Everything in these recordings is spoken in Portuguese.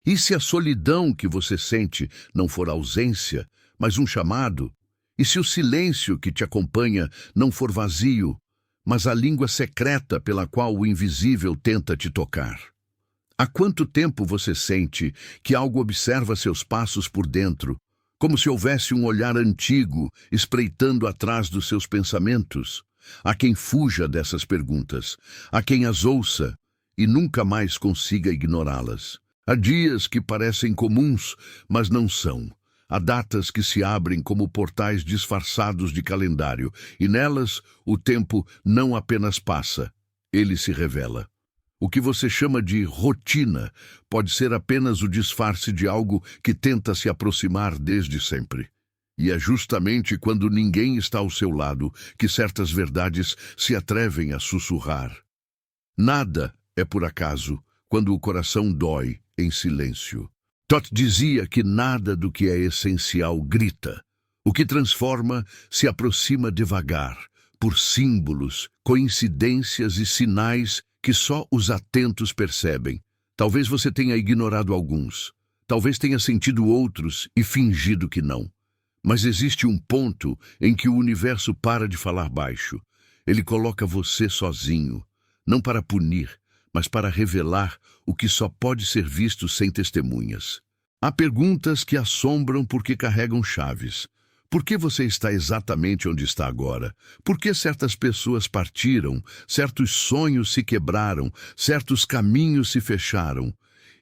E se a solidão que você sente não for ausência, mas um chamado? E se o silêncio que te acompanha não for vazio, mas a língua secreta pela qual o invisível tenta te tocar? Há quanto tempo você sente que algo observa seus passos por dentro, como se houvesse um olhar antigo espreitando atrás dos seus pensamentos? Há quem fuja dessas perguntas, há quem as ouça e nunca mais consiga ignorá-las. Há dias que parecem comuns, mas não são. Há datas que se abrem como portais disfarçados de calendário, e nelas o tempo não apenas passa, ele se revela. O que você chama de rotina pode ser apenas o disfarce de algo que tenta se aproximar desde sempre. E é justamente quando ninguém está ao seu lado que certas verdades se atrevem a sussurrar. Nada é por acaso quando o coração dói em silêncio. Todd dizia que nada do que é essencial grita. O que transforma se aproxima devagar, por símbolos, coincidências e sinais que só os atentos percebem. Talvez você tenha ignorado alguns, talvez tenha sentido outros e fingido que não. Mas existe um ponto em que o universo para de falar baixo. Ele coloca você sozinho, não para punir, mas para revelar o que só pode ser visto sem testemunhas. Há perguntas que assombram porque carregam chaves. Por que você está exatamente onde está agora? Por que certas pessoas partiram, certos sonhos se quebraram, certos caminhos se fecharam?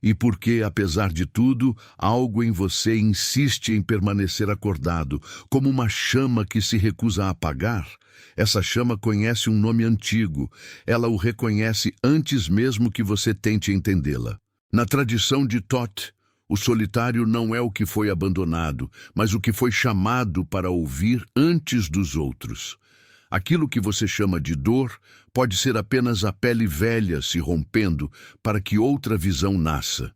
E por que, apesar de tudo, algo em você insiste em permanecer acordado, como uma chama que se recusa a apagar? Essa chama conhece um nome antigo. Ela o reconhece antes mesmo que você tente entendê-la. Na tradição de Thoth, o solitário não é o que foi abandonado, mas o que foi chamado para ouvir antes dos outros. Aquilo que você chama de dor pode ser apenas a pele velha se rompendo para que outra visão nasça.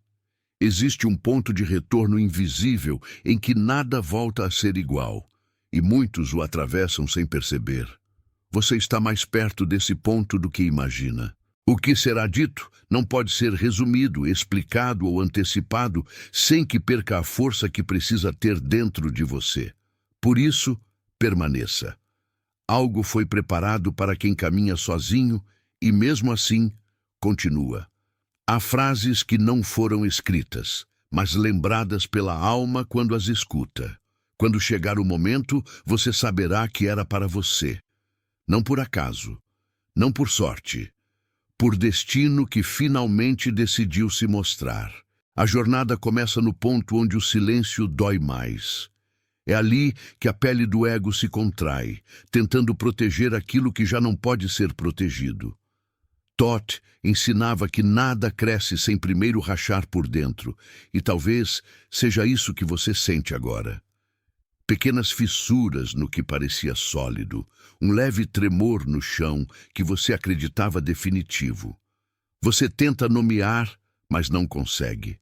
Existe um ponto de retorno invisível em que nada volta a ser igual, e muitos o atravessam sem perceber. Você está mais perto desse ponto do que imagina. O que será dito não pode ser resumido, explicado ou antecipado sem que perca a força que precisa ter dentro de você. Por isso, permaneça. Algo foi preparado para quem caminha sozinho e, mesmo assim, continua. Há frases que não foram escritas, mas lembradas pela alma quando as escuta. Quando chegar o momento, você saberá que era para você. Não por acaso, não por sorte, por destino que finalmente decidiu se mostrar. A jornada começa no ponto onde o silêncio dói mais. É ali que a pele do ego se contrai, tentando proteger aquilo que já não pode ser protegido. Thoth ensinava que nada cresce sem primeiro rachar por dentro, e talvez seja isso que você sente agora. Pequenas fissuras no que parecia sólido, um leve tremor no chão que você acreditava definitivo. Você tenta nomear, mas não consegue.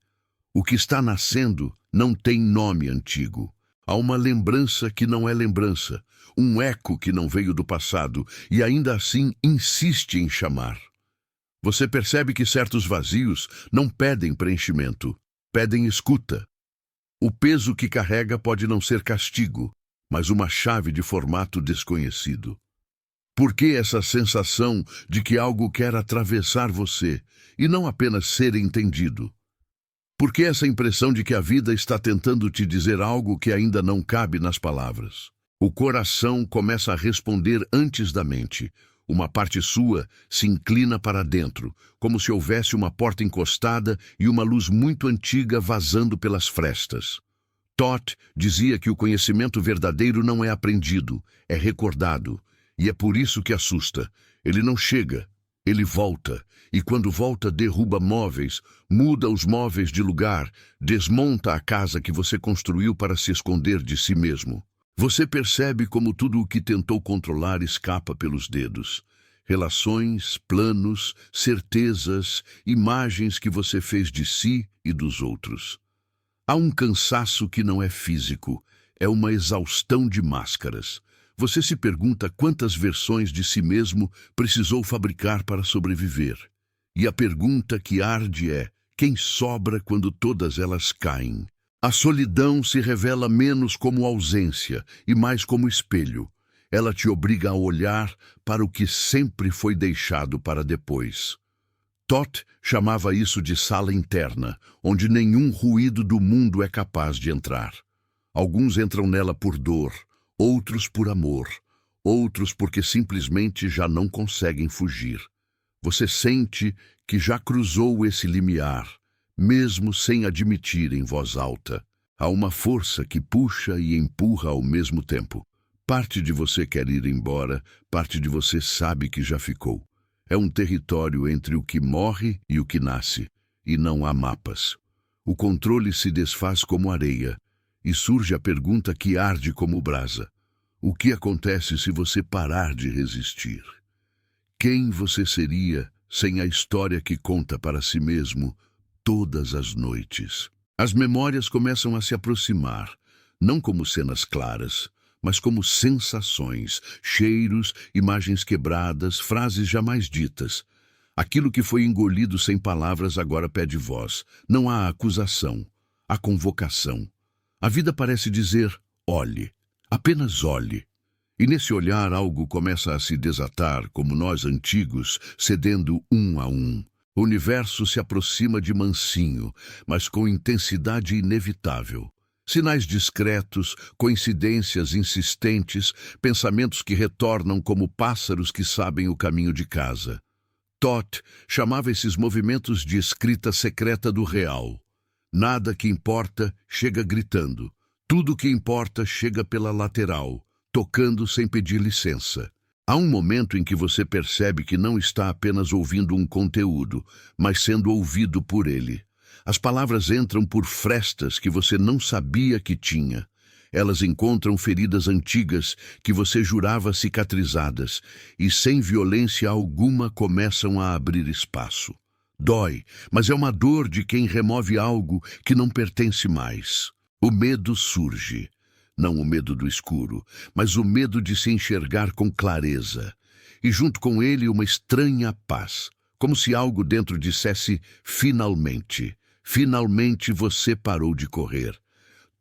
O que está nascendo não tem nome antigo. Há uma lembrança que não é lembrança, um eco que não veio do passado e ainda assim insiste em chamar. Você percebe que certos vazios não pedem preenchimento, pedem escuta. O peso que carrega pode não ser castigo, mas uma chave de formato desconhecido. Por que essa sensação de que algo quer atravessar você e não apenas ser entendido? Por que essa impressão de que a vida está tentando te dizer algo que ainda não cabe nas palavras? O coração começa a responder antes da mente. Uma parte sua se inclina para dentro, como se houvesse uma porta encostada e uma luz muito antiga vazando pelas frestas. Thoth dizia que o conhecimento verdadeiro não é aprendido, é recordado, e é por isso que assusta. Ele não chega, ele volta, e quando volta derruba móveis, muda os móveis de lugar, desmonta a casa que você construiu para se esconder de si mesmo. Você percebe como tudo o que tentou controlar escapa pelos dedos. Relações, planos, certezas, imagens que você fez de si e dos outros. Há um cansaço que não é físico, é uma exaustão de máscaras. Você se pergunta quantas versões de si mesmo precisou fabricar para sobreviver. E a pergunta que arde é: quem sobra quando todas elas caem. A solidão se revela menos como ausência e mais como espelho. Ela te obriga a olhar para o que sempre foi deixado para depois. Toth chamava isso de sala interna, onde nenhum ruído do mundo é capaz de entrar. Alguns entram nela por dor, outros por amor, outros porque simplesmente já não conseguem fugir. Você sente que já cruzou esse limiar, mesmo sem admitir em voz alta. Há uma força que puxa e empurra ao mesmo tempo. Parte de você quer ir embora, parte de você sabe que já ficou. É um território entre o que morre e o que nasce, e não há mapas. O controle se desfaz como areia, e surge a pergunta que arde como brasa. O que acontece se você parar de resistir? Quem você seria sem a história que conta para si mesmo todas as noites? As memórias começam a se aproximar, não como cenas claras, mas como sensações, cheiros, imagens quebradas, frases jamais ditas. Aquilo que foi engolido sem palavras agora pede voz. Não há acusação, há convocação. A vida parece dizer, olhe, apenas olhe. E nesse olhar algo começa a se desatar, como nós antigos, cedendo um a um. O universo se aproxima de mansinho, mas com intensidade inevitável. Sinais discretos, coincidências insistentes, pensamentos que retornam como pássaros que sabem o caminho de casa. Toth chamava esses movimentos de escrita secreta do real. Nada que importa chega gritando. Tudo que importa chega pela lateral, tocando sem pedir licença. Há um momento em que você percebe que não está apenas ouvindo um conteúdo, mas sendo ouvido por ele. As palavras entram por frestas que você não sabia que tinha. Elas encontram feridas antigas que você jurava cicatrizadas e, sem violência alguma, começam a abrir espaço. Dói, mas é uma dor de quem remove algo que não pertence mais. O medo surge. Não o medo do escuro, mas o medo de se enxergar com clareza. E junto com ele uma estranha paz, como se algo dentro dissesse, finalmente. Finalmente você parou de correr.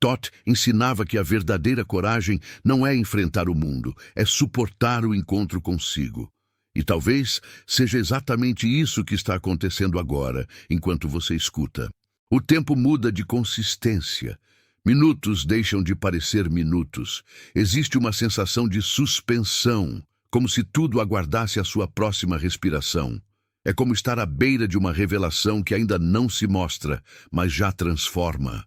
Toth ensinava que a verdadeira coragem não é enfrentar o mundo, é suportar o encontro consigo. E talvez seja exatamente isso que está acontecendo agora, enquanto você escuta. O tempo muda de consistência. Minutos deixam de parecer minutos. Existe uma sensação de suspensão, como se tudo aguardasse a sua próxima respiração. É como estar à beira de uma revelação que ainda não se mostra, mas já transforma.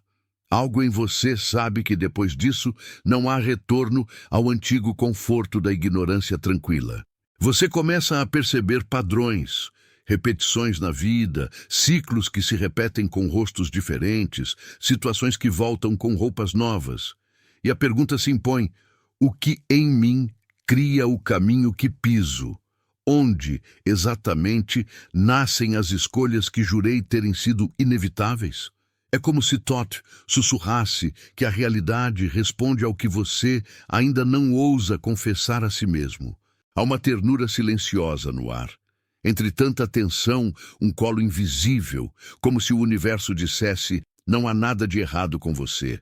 Algo em você sabe que depois disso não há retorno ao antigo conforto da ignorância tranquila. Você começa a perceber padrões, repetições na vida, ciclos que se repetem com rostos diferentes, situações que voltam com roupas novas. E a pergunta se impõe: o que em mim cria o caminho que piso? Onde, exatamente, nascem as escolhas que jurei terem sido inevitáveis? É como se Toth sussurrasse que a realidade responde ao que você ainda não ousa confessar a si mesmo. Há uma ternura silenciosa no ar. Entre tanta tensão, um colo invisível, como se o universo dissesse, não há nada de errado com você.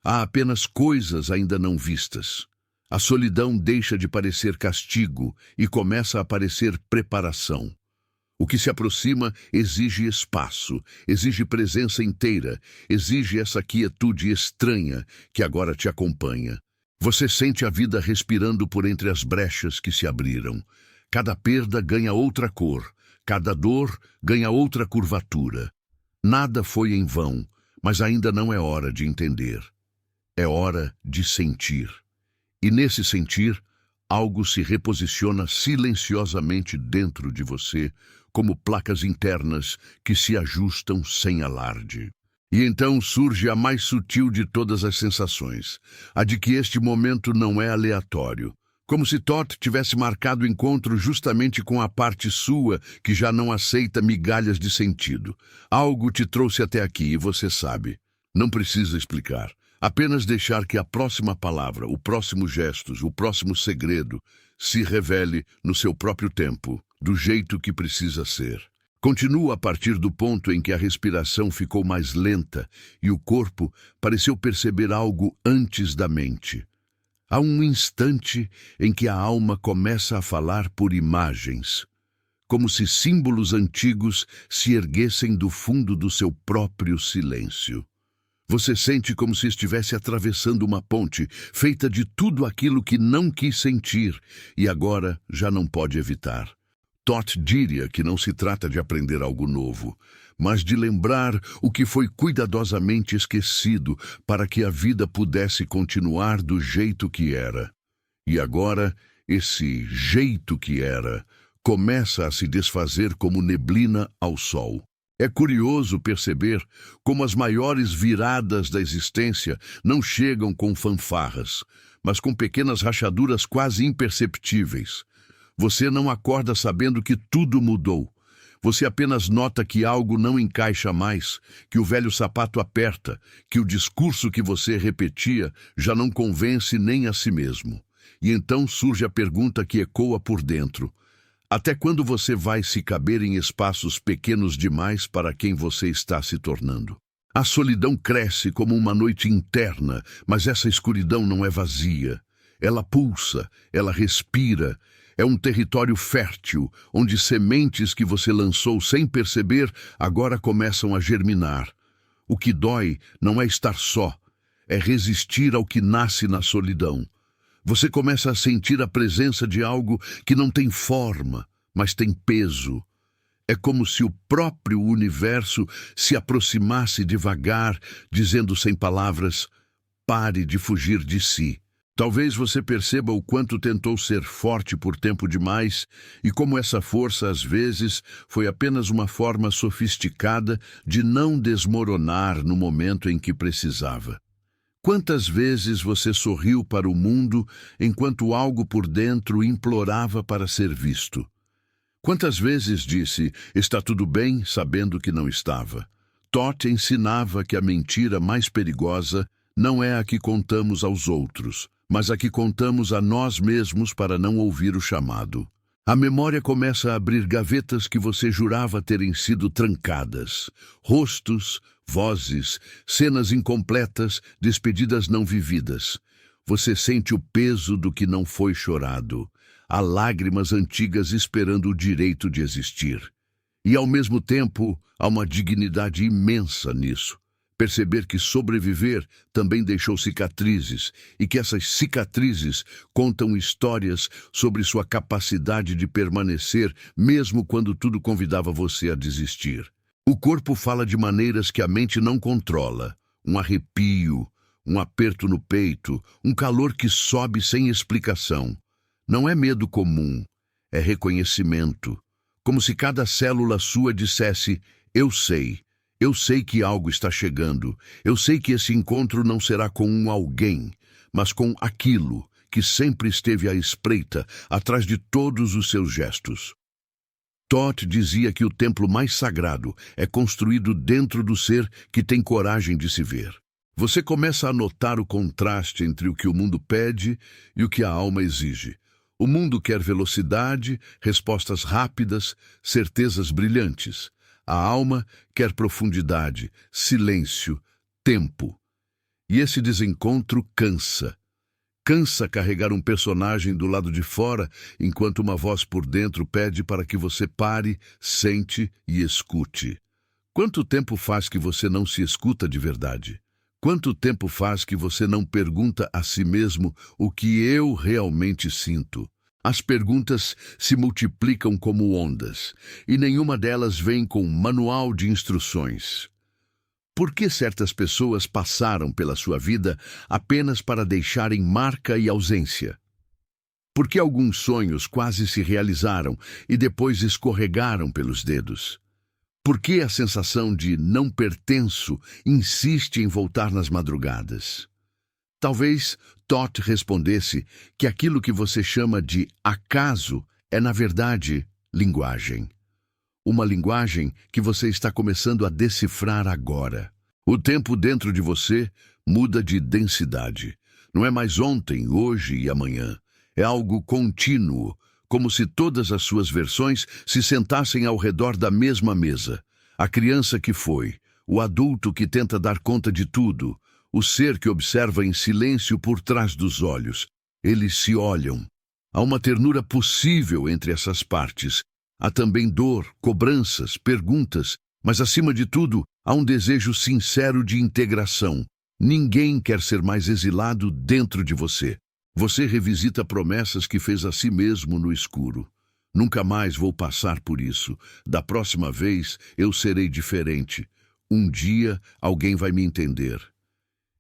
Há apenas coisas ainda não vistas. A solidão deixa de parecer castigo e começa a parecer preparação. O que se aproxima exige espaço, exige presença inteira, exige essa quietude estranha que agora te acompanha. Você sente a vida respirando por entre as brechas que se abriram. Cada perda ganha outra cor, cada dor ganha outra curvatura. Nada foi em vão, mas ainda não é hora de entender. É hora de sentir. E nesse sentir, algo se reposiciona silenciosamente dentro de você, como placas internas que se ajustam sem alarde. E então surge a mais sutil de todas as sensações, a de que este momento não é aleatório, como se Toth tivesse marcado o encontro justamente com a parte sua que já não aceita migalhas de sentido. Algo te trouxe até aqui e você sabe. Não precisa explicar. Apenas deixar que a próxima palavra, o próximo gesto, o próximo segredo se revele no seu próprio tempo, do jeito que precisa ser. Continua a partir do ponto em que a respiração ficou mais lenta e o corpo pareceu perceber algo antes da mente. Há um instante em que a alma começa a falar por imagens, como se símbolos antigos se erguessem do fundo do seu próprio silêncio. Você sente como se estivesse atravessando uma ponte feita de tudo aquilo que não quis sentir e agora já não pode evitar. Toth diria que não se trata de aprender algo novo, mas de lembrar o que foi cuidadosamente esquecido para que a vida pudesse continuar do jeito que era. E agora, esse jeito que era começa a se desfazer como neblina ao sol. É curioso perceber como as maiores viradas da existência não chegam com fanfarras, mas com pequenas rachaduras quase imperceptíveis. Você não acorda sabendo que tudo mudou. Você apenas nota que algo não encaixa mais, que o velho sapato aperta, que o discurso que você repetia já não convence nem a si mesmo. E então surge a pergunta que ecoa por dentro. Até quando você vai se caber em espaços pequenos demais para quem você está se tornando? A solidão cresce como uma noite interna, mas essa escuridão não é vazia. Ela pulsa, ela respira. É um território fértil, onde sementes que você lançou sem perceber agora começam a germinar. O que dói não é estar só, é resistir ao que nasce na solidão. Você começa a sentir a presença de algo que não tem forma, mas tem peso. É como se o próprio universo se aproximasse devagar, dizendo sem palavras: pare de fugir de si. Talvez você perceba o quanto tentou ser forte por tempo demais e como essa força, às vezes, foi apenas uma forma sofisticada de não desmoronar no momento em que precisava. Quantas vezes você sorriu para o mundo enquanto algo por dentro implorava para ser visto? Quantas vezes disse, está tudo bem, sabendo que não estava? Toth ensinava que a mentira mais perigosa não é a que contamos aos outros, mas a que contamos a nós mesmos para não ouvir o chamado. A memória começa a abrir gavetas que você jurava terem sido trancadas. Rostos, vozes, cenas incompletas, despedidas não vividas. Você sente o peso do que não foi chorado. Há lágrimas antigas esperando o direito de existir. E, ao mesmo tempo, há uma dignidade imensa nisso. Perceber que sobreviver também deixou cicatrizes e que essas cicatrizes contam histórias sobre sua capacidade de permanecer mesmo quando tudo convidava você a desistir. O corpo fala de maneiras que a mente não controla. Um arrepio, um aperto no peito, um calor que sobe sem explicação. Não é medo comum, é reconhecimento. Como se cada célula sua dissesse, eu sei que algo está chegando. Eu sei que esse encontro não será com um alguém, mas com aquilo que sempre esteve à espreita, atrás de todos os seus gestos. Toth dizia que o templo mais sagrado é construído dentro do ser que tem coragem de se ver. Você começa a notar o contraste entre o que o mundo pede e o que a alma exige. O mundo quer velocidade, respostas rápidas, certezas brilhantes. A alma quer profundidade, silêncio, tempo. E esse desencontro cansa. Cansa carregar um personagem do lado de fora, enquanto uma voz por dentro pede para que você pare, sente e escute. Quanto tempo faz que você não se escuta de verdade? Quanto tempo faz que você não pergunta a si mesmo o que eu realmente sinto? As perguntas se multiplicam como ondas, e nenhuma delas vem com manual de instruções. Por que certas pessoas passaram pela sua vida apenas para deixarem marca e ausência? Por que alguns sonhos quase se realizaram e depois escorregaram pelos dedos? Por que a sensação de não pertenço insiste em voltar nas madrugadas? Talvez Toth respondesse que aquilo que você chama de acaso é, na verdade, linguagem. Uma linguagem que você está começando a decifrar agora. O tempo dentro de você muda de densidade. Não é mais ontem, hoje e amanhã. É algo contínuo, como se todas as suas versões se sentassem ao redor da mesma mesa. A criança que foi, o adulto que tenta dar conta de tudo, o ser que observa em silêncio por trás dos olhos. Eles se olham. Há uma ternura possível entre essas partes. Há também dor, cobranças, perguntas, mas acima de tudo, há um desejo sincero de integração. Ninguém quer ser mais exilado dentro de você. Você revisita promessas que fez a si mesmo no escuro. Nunca mais vou passar por isso. Da próxima vez, eu serei diferente. Um dia, alguém vai me entender.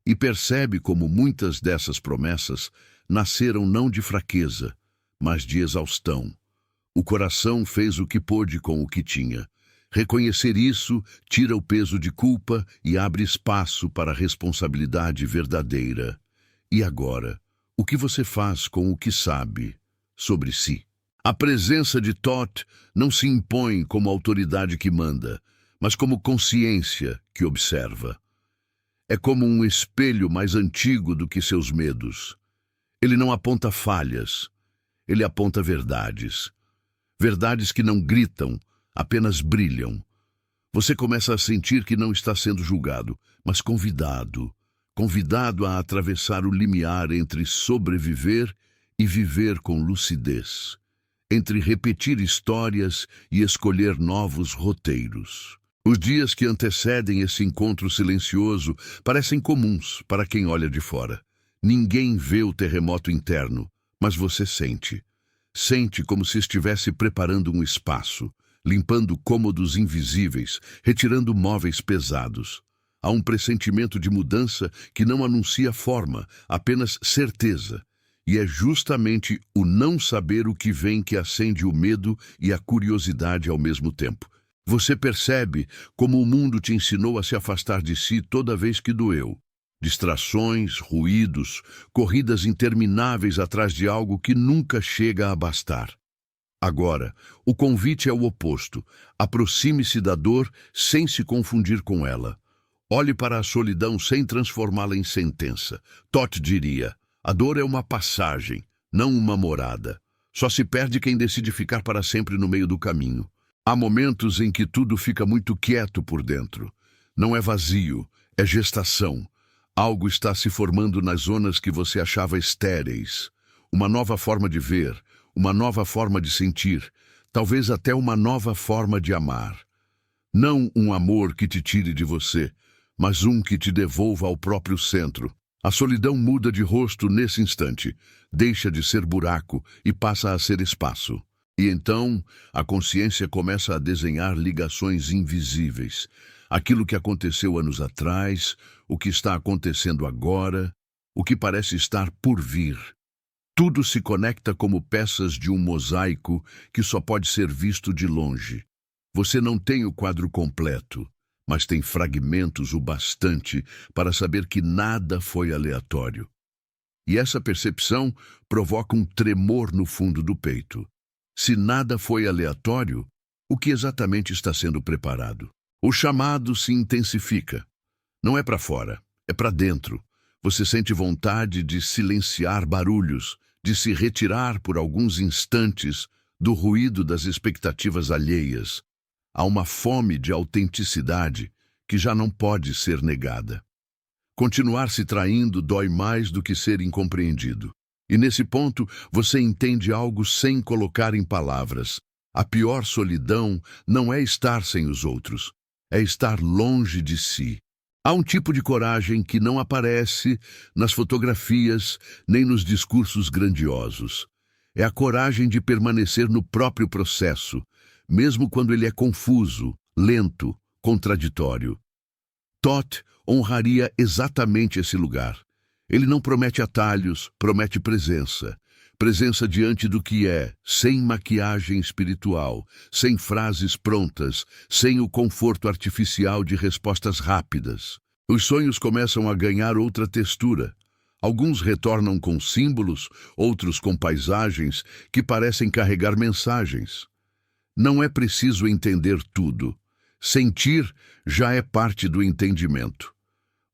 E percebe como muitas dessas promessas nasceram não de fraqueza, mas de exaustão. O coração fez o que pôde com o que tinha. Reconhecer isso tira o peso de culpa e abre espaço para a responsabilidade verdadeira. E agora, o que você faz com o que sabe sobre si? A presença de Thoth não se impõe como autoridade que manda, mas como consciência que observa. É como um espelho mais antigo do que seus medos. Ele não aponta falhas, ele aponta verdades. Verdades que não gritam, apenas brilham. Você começa a sentir que não está sendo julgado, mas convidado a atravessar o limiar entre sobreviver e viver com lucidez, entre repetir histórias e escolher novos roteiros. Os dias que antecedem esse encontro silencioso parecem comuns para quem olha de fora. Ninguém vê o terremoto interno, mas você sente. Sente como se estivesse preparando um espaço, limpando cômodos invisíveis, retirando móveis pesados. Há um pressentimento de mudança que não anuncia forma, apenas certeza. E é justamente o não saber o que vem que acende o medo e a curiosidade ao mesmo tempo. Você percebe como o mundo te ensinou a se afastar de si toda vez que doeu. Distrações, ruídos, corridas intermináveis atrás de algo que nunca chega a bastar. Agora, o convite é o oposto. Aproxime-se da dor sem se confundir com ela. Olhe para a solidão sem transformá-la em sentença. Thoth diria: a dor é uma passagem, não uma morada. Só se perde quem decide ficar para sempre no meio do caminho. Há momentos em que tudo fica muito quieto por dentro. Não é vazio, é gestação. Algo está se formando nas zonas que você achava estéreis. Uma nova forma de ver, uma nova forma de sentir, talvez até uma nova forma de amar. Não um amor que te tire de você, mas um que te devolva ao próprio centro. A solidão muda de rosto nesse instante, deixa de ser buraco e passa a ser espaço. E então, a consciência começa a desenhar ligações invisíveis. Aquilo que aconteceu anos atrás, o que está acontecendo agora, o que parece estar por vir. Tudo se conecta como peças de um mosaico que só pode ser visto de longe. Você não tem o quadro completo, mas tem fragmentos o bastante para saber que nada foi aleatório. E essa percepção provoca um tremor no fundo do peito. Se nada foi aleatório, o que exatamente está sendo preparado? O chamado se intensifica. Não é para fora, é para dentro. Você sente vontade de silenciar barulhos, de se retirar por alguns instantes do ruído das expectativas alheias. Há uma fome de autenticidade que já não pode ser negada. Continuar se traindo dói mais do que ser incompreendido. E nesse ponto, você entende algo sem colocar em palavras. A pior solidão não é estar sem os outros, é estar longe de si. Há um tipo de coragem que não aparece nas fotografias nem nos discursos grandiosos. É a coragem de permanecer no próprio processo, mesmo quando ele é confuso, lento, contraditório. Thoth honraria exatamente esse lugar. Ele não promete atalhos, promete presença. Presença diante do que é, sem maquiagem espiritual, sem frases prontas, sem o conforto artificial de respostas rápidas. Os sonhos começam a ganhar outra textura. Alguns retornam com símbolos, outros com paisagens que parecem carregar mensagens. Não é preciso entender tudo. Sentir já é parte do entendimento.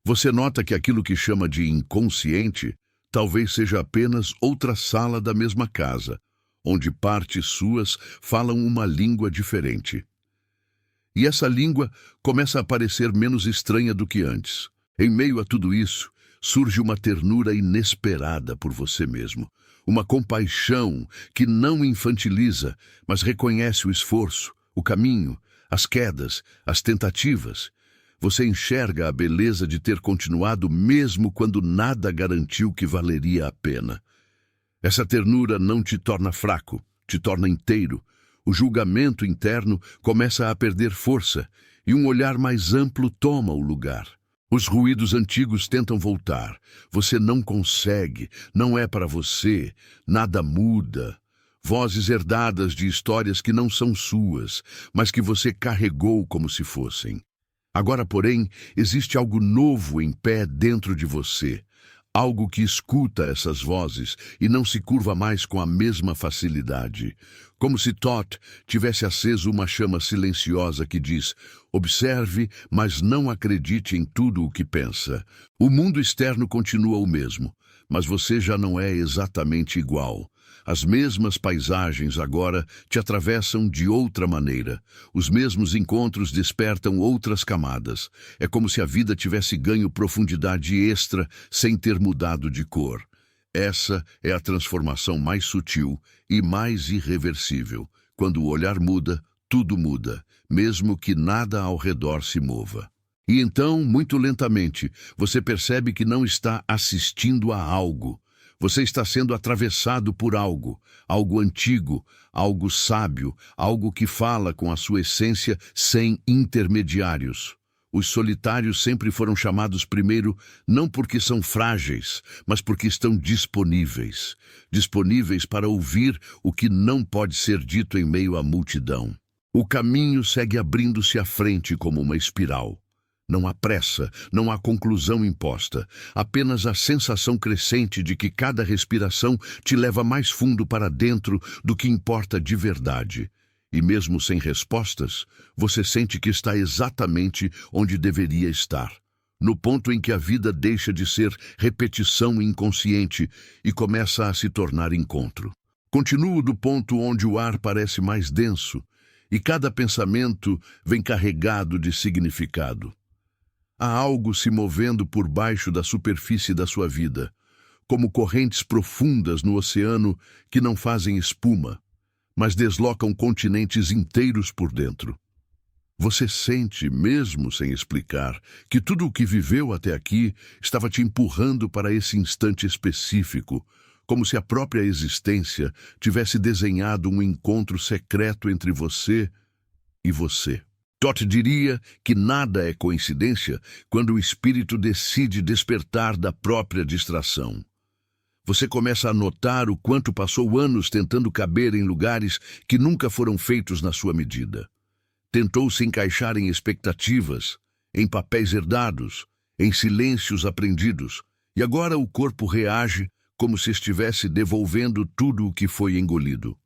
Você nota que aquilo que chama de inconsciente talvez seja apenas outra sala da mesma casa, onde partes suas falam uma língua diferente. E essa língua começa a parecer menos estranha do que antes. Em meio a tudo isso, surge uma ternura inesperada por você mesmo. Uma compaixão que não infantiliza, mas reconhece o esforço, o caminho, as quedas, as tentativas. Você enxerga a beleza de ter continuado mesmo quando nada garantiu que valeria a pena. Essa ternura não te torna fraco, te torna inteiro. O julgamento interno começa a perder força e um olhar mais amplo toma o lugar. Os ruídos antigos tentam voltar. Você não consegue, não é para você, nada muda. Vozes herdadas de histórias que não são suas, mas que você carregou como se fossem. Agora, porém, existe algo novo em pé dentro de você. Algo que escuta essas vozes e não se curva mais com a mesma facilidade. Como se Thoth tivesse aceso uma chama silenciosa que diz: observe, mas não acredite em tudo o que pensa. O mundo externo continua o mesmo, mas você já não é exatamente igual. As mesmas paisagens agora te atravessam de outra maneira. Os mesmos encontros despertam outras camadas. É como se a vida tivesse ganho profundidade extra sem ter mudado de cor. Essa é a transformação mais sutil e mais irreversível. Quando o olhar muda, tudo muda, mesmo que nada ao redor se mova. E então, muito lentamente, você percebe que não está assistindo a algo. Você está sendo atravessado por algo, algo antigo, algo sábio, algo que fala com a sua essência sem intermediários. Os solitários sempre foram chamados primeiro não porque são frágeis, mas porque estão disponíveis. Disponíveis para ouvir o que não pode ser dito em meio à multidão. O caminho segue abrindo-se à frente como uma espiral. Não há pressa, não há conclusão imposta, apenas a sensação crescente de que cada respiração te leva mais fundo para dentro do que importa de verdade. E mesmo sem respostas, você sente que está exatamente onde deveria estar, no ponto em que a vida deixa de ser repetição inconsciente e começa a se tornar encontro. Continuo do ponto onde o ar parece mais denso e cada pensamento vem carregado de significado. Há algo se movendo por baixo da superfície da sua vida, como correntes profundas no oceano que não fazem espuma, mas deslocam continentes inteiros por dentro. Você sente, mesmo sem explicar, que tudo o que viveu até aqui estava te empurrando para esse instante específico, como se a própria existência tivesse desenhado um encontro secreto entre você e você. Thoth diria que nada é coincidência quando o espírito decide despertar da própria distração. Você começa a notar o quanto passou anos tentando caber em lugares que nunca foram feitos na sua medida. Tentou se encaixar em expectativas, em papéis herdados, em silêncios aprendidos, e agora o corpo reage como se estivesse devolvendo tudo o que foi engolido.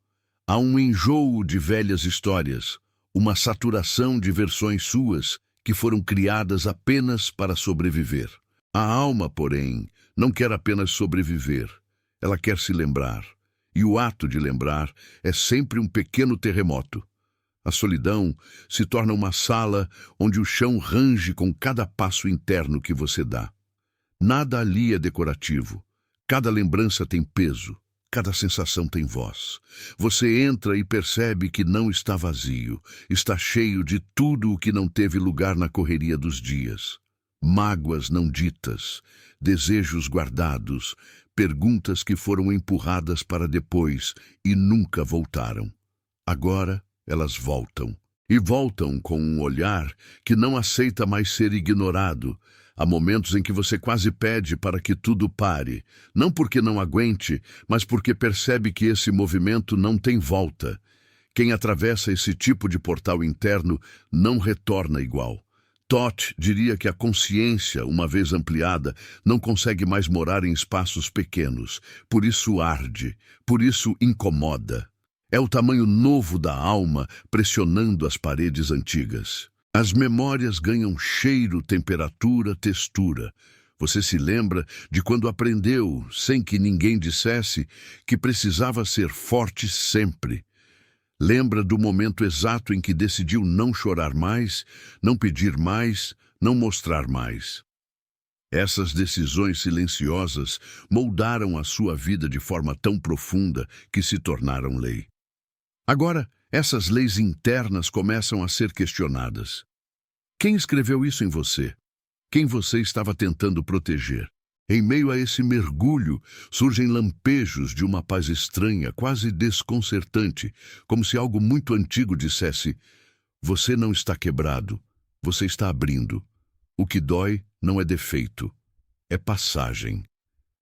Há um enjoo de velhas histórias, uma saturação de versões suas que foram criadas apenas para sobreviver. A alma, porém, não quer apenas sobreviver, ela quer se lembrar. E o ato de lembrar é sempre um pequeno terremoto. A solidão se torna uma sala onde o chão range com cada passo interno que você dá. Nada ali é decorativo. Cada lembrança tem peso. Cada sensação tem voz. Você entra e percebe que não está vazio, está cheio de tudo o que não teve lugar na correria dos dias. Mágoas não ditas, desejos guardados, perguntas que foram empurradas para depois e nunca voltaram. Agora elas voltam. E voltam com um olhar que não aceita mais ser ignorado. Há momentos em que você quase pede para que tudo pare, não porque não aguente, mas porque percebe que esse movimento não tem volta. Quem atravessa esse tipo de portal interno não retorna igual. Thoth diria que a consciência, uma vez ampliada, não consegue mais morar em espaços pequenos. Por isso arde, por isso incomoda. É o tamanho novo da alma pressionando as paredes antigas. As memórias ganham cheiro, temperatura, textura. Você se lembra de quando aprendeu, sem que ninguém dissesse, que precisava ser forte sempre. Lembra do momento exato em que decidiu não chorar mais, não pedir mais, não mostrar mais. Essas decisões silenciosas moldaram a sua vida de forma tão profunda que se tornaram lei. Agora, essas leis internas começam a ser questionadas. Quem escreveu isso em você? Quem você estava tentando proteger? Em meio a esse mergulho, surgem lampejos de uma paz estranha, quase desconcertante, como se algo muito antigo dissesse: você não está quebrado, você está abrindo. O que dói não é defeito, é passagem.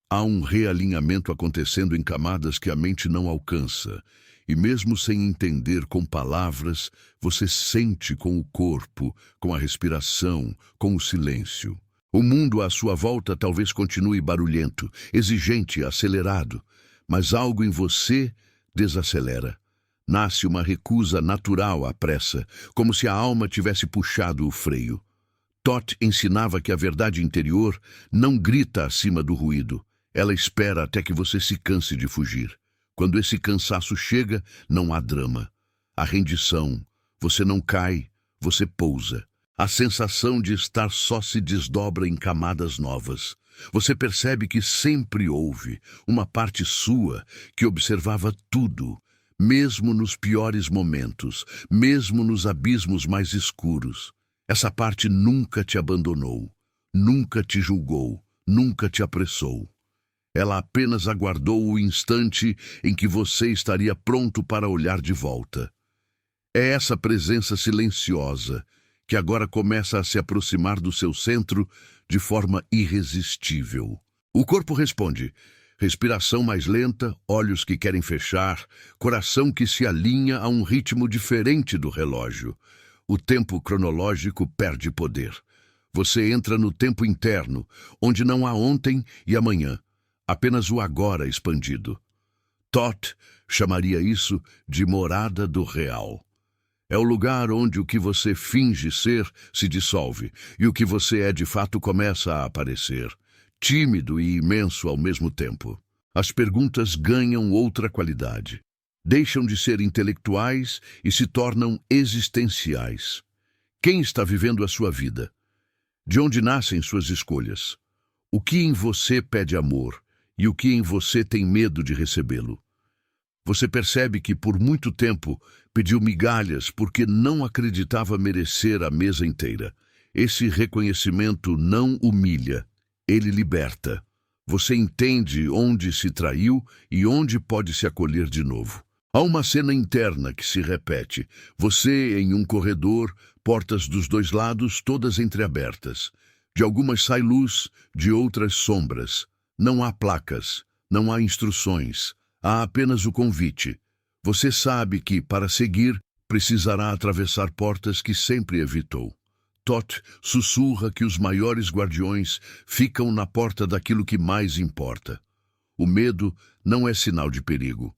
Há um realinhamento acontecendo em camadas que a mente não alcança, e mesmo sem entender com palavras, você sente com o corpo, com a respiração, com o silêncio. O mundo à sua volta talvez continue barulhento, exigente, acelerado, mas algo em você desacelera. Nasce uma recusa natural à pressa, como se a alma tivesse puxado o freio. Toth ensinava que a verdade interior não grita acima do ruído. Ela espera até que você se canse de fugir. Quando esse cansaço chega, não há drama. Há rendição. Você não cai, você pousa. A sensação de estar só se desdobra em camadas novas. Você percebe que sempre houve uma parte sua que observava tudo, mesmo nos piores momentos, mesmo nos abismos mais escuros. Essa parte nunca te abandonou, nunca te julgou, nunca te apressou. Ela apenas aguardou o instante em que você estaria pronto para olhar de volta. É essa presença silenciosa que agora começa a se aproximar do seu centro de forma irresistível. O corpo responde: respiração mais lenta, olhos que querem fechar, coração que se alinha a um ritmo diferente do relógio. O tempo cronológico perde poder. Você entra no tempo interno, onde não há ontem e amanhã, apenas o agora expandido. Toth chamaria isso de morada do real. É o lugar onde o que você finge ser se dissolve e o que você é de fato começa a aparecer, tímido e imenso ao mesmo tempo. As perguntas ganham outra qualidade. Deixam de ser intelectuais e se tornam existenciais. Quem está vivendo a sua vida? De onde nascem suas escolhas? O que em você pede amor e o que em você tem medo de recebê-lo? Você percebe que por muito tempo pediu migalhas porque não acreditava merecer a mesa inteira. Esse reconhecimento não humilha, ele liberta. Você entende onde se traiu e onde pode se acolher de novo. Há uma cena interna que se repete. Você em um corredor, portas dos dois lados todas entreabertas. De algumas sai luz, de outras sombras. Não há placas, não há instruções. Há apenas o convite. Você sabe que, para seguir, precisará atravessar portas que sempre evitou. Toth sussurra que os maiores guardiões ficam na porta daquilo que mais importa. O medo não é sinal de perigo.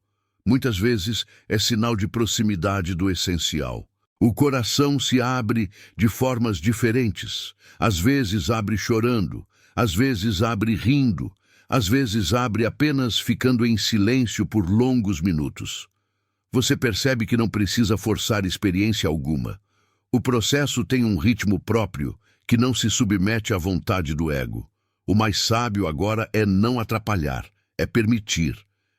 Muitas vezes é sinal de proximidade do essencial. O coração se abre de formas diferentes. Às vezes abre chorando, às vezes abre rindo, às vezes abre apenas ficando em silêncio por longos minutos. Você percebe que não precisa forçar experiência alguma. O processo tem um ritmo próprio que não se submete à vontade do ego. O mais sábio agora é não atrapalhar, é permitir.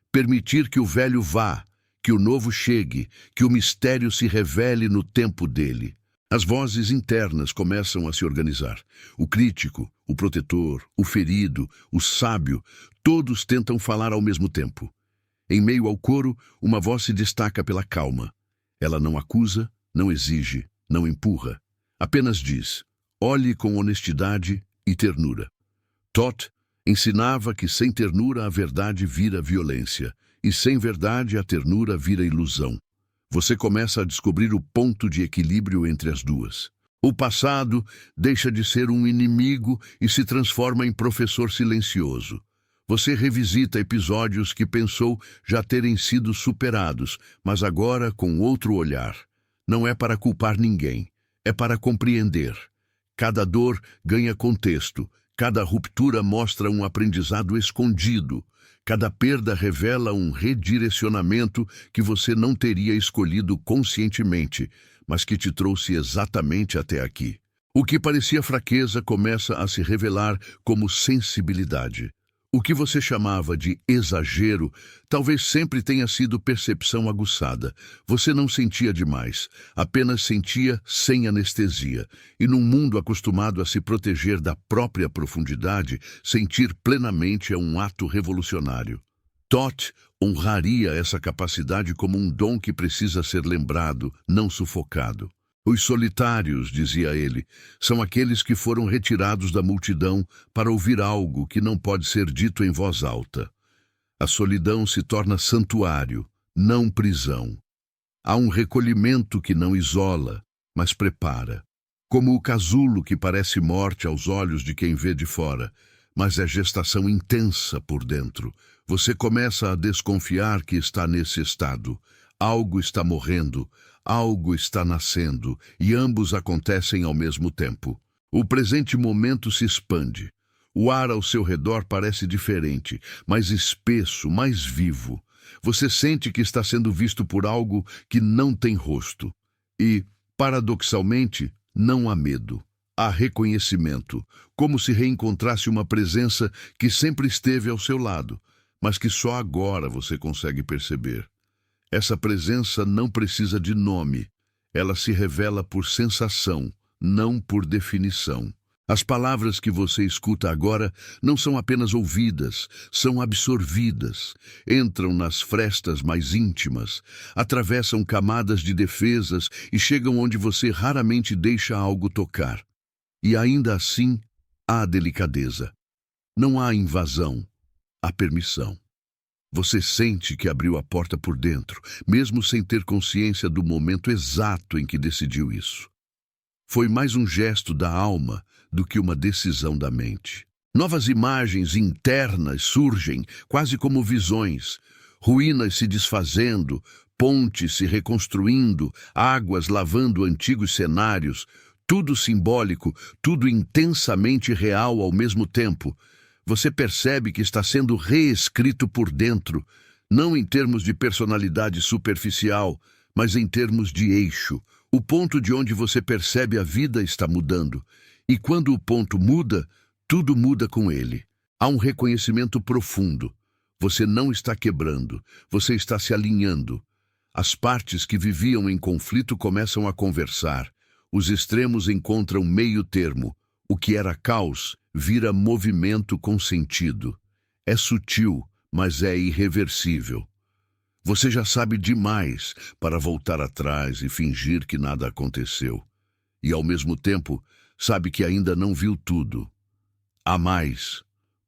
Permitir que o velho vá, que o novo chegue, que o mistério se revele no tempo dele. As vozes internas começam a se organizar. O crítico, o protetor, o ferido, o sábio, todos tentam falar ao mesmo tempo. Em meio ao coro, uma voz se destaca pela calma. Ela não acusa, não exige, não empurra. Apenas diz: olhe com honestidade e ternura. Toth ensinava que sem ternura a verdade vira violência, e sem verdade a ternura vira ilusão. Você começa a descobrir o ponto de equilíbrio entre as duas. O passado deixa de ser um inimigo e se transforma em professor silencioso. Você revisita episódios que pensou já terem sido superados, mas agora com outro olhar. Não é para culpar ninguém, é para compreender. Cada dor ganha contexto, Cada ruptura mostra um aprendizado escondido. Cada perda revela um redirecionamento que você não teria escolhido conscientemente, mas que te trouxe exatamente até aqui. O que parecia fraqueza começa a se revelar como sensibilidade. O que você chamava de exagero talvez sempre tenha sido percepção aguçada. Você não sentia demais, apenas sentia sem anestesia. E num mundo acostumado a se proteger da própria profundidade, sentir plenamente é um ato revolucionário. Toth honraria essa capacidade como um dom que precisa ser lembrado, não sufocado. Os solitários, dizia ele, são aqueles que foram retirados da multidão para ouvir algo que não pode ser dito em voz alta. A solidão se torna santuário, não prisão. Há um recolhimento que não isola, mas prepara. Como o casulo que parece morte aos olhos de quem vê de fora, mas é gestação intensa por dentro. Você começa a desconfiar que está nesse estado. Algo está morrendo, algo está nascendo, e ambos acontecem ao mesmo tempo. O presente momento se expande. O ar ao seu redor parece diferente, mais espesso, mais vivo. Você sente que está sendo visto por algo que não tem rosto. E, paradoxalmente, não há medo. Há reconhecimento, como se reencontrasse uma presença que sempre esteve ao seu lado, mas que só agora você consegue perceber. Essa presença não precisa de nome. Ela se revela por sensação, não por definição. As palavras que você escuta agora não são apenas ouvidas, são absorvidas, entram nas frestas mais íntimas, atravessam camadas de defesas e chegam onde você raramente deixa algo tocar. E ainda assim, há delicadeza. Não há invasão, há permissão. Você sente que abriu a porta por dentro, mesmo sem ter consciência do momento exato em que decidiu isso. Foi mais um gesto da alma do que uma decisão da mente. Novas imagens internas surgem, quase como visões. Ruínas se desfazendo, pontes se reconstruindo, águas lavando antigos cenários. Tudo simbólico, tudo intensamente real ao mesmo tempo. Você percebe que está sendo reescrito por dentro, não em termos de personalidade superficial, mas em termos de eixo. O ponto de onde você percebe a vida está mudando. E quando o ponto muda, tudo muda com ele. Há um reconhecimento profundo. Você não está quebrando, você está se alinhando. As partes que viviam em conflito começam a conversar. Os extremos encontram meio termo. O que era caos vira movimento com sentido. É sutil, mas é irreversível. Você já sabe demais para voltar atrás e fingir que nada aconteceu. E, ao mesmo tempo, sabe que ainda não viu tudo. Há mais,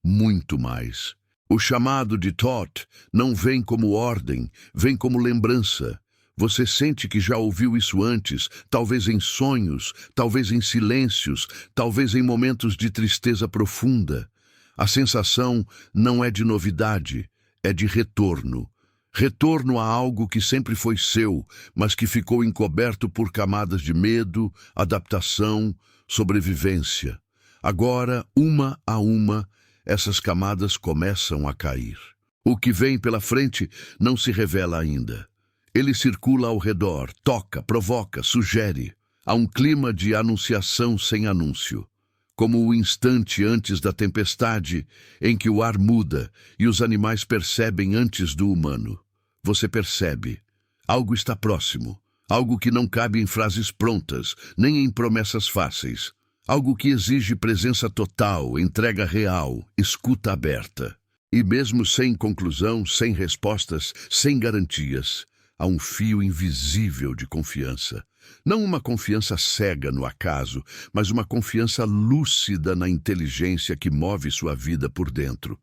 muito mais. O chamado de Toth não vem como ordem, vem como lembrança. Você sente que já ouviu isso antes, talvez em sonhos, talvez em silêncios, talvez em momentos de tristeza profunda. A sensação não é de novidade, é de retorno. Retorno a algo que sempre foi seu, mas que ficou encoberto por camadas de medo, adaptação, sobrevivência. Agora, uma a uma, essas camadas começam a cair. O que vem pela frente não se revela ainda. Ele circula ao redor, toca, provoca, sugere. Há um clima de anunciação sem anúncio. Como o instante antes da tempestade, em que o ar muda e os animais percebem antes do humano. Você percebe. Algo está próximo. Algo que não cabe em frases prontas, nem em promessas fáceis. Algo que exige presença total, entrega real, escuta aberta. E mesmo sem conclusão, sem respostas, sem garantias, há um fio invisível de confiança. Não uma confiança cega no acaso, mas uma confiança lúcida na inteligência que move sua vida por dentro.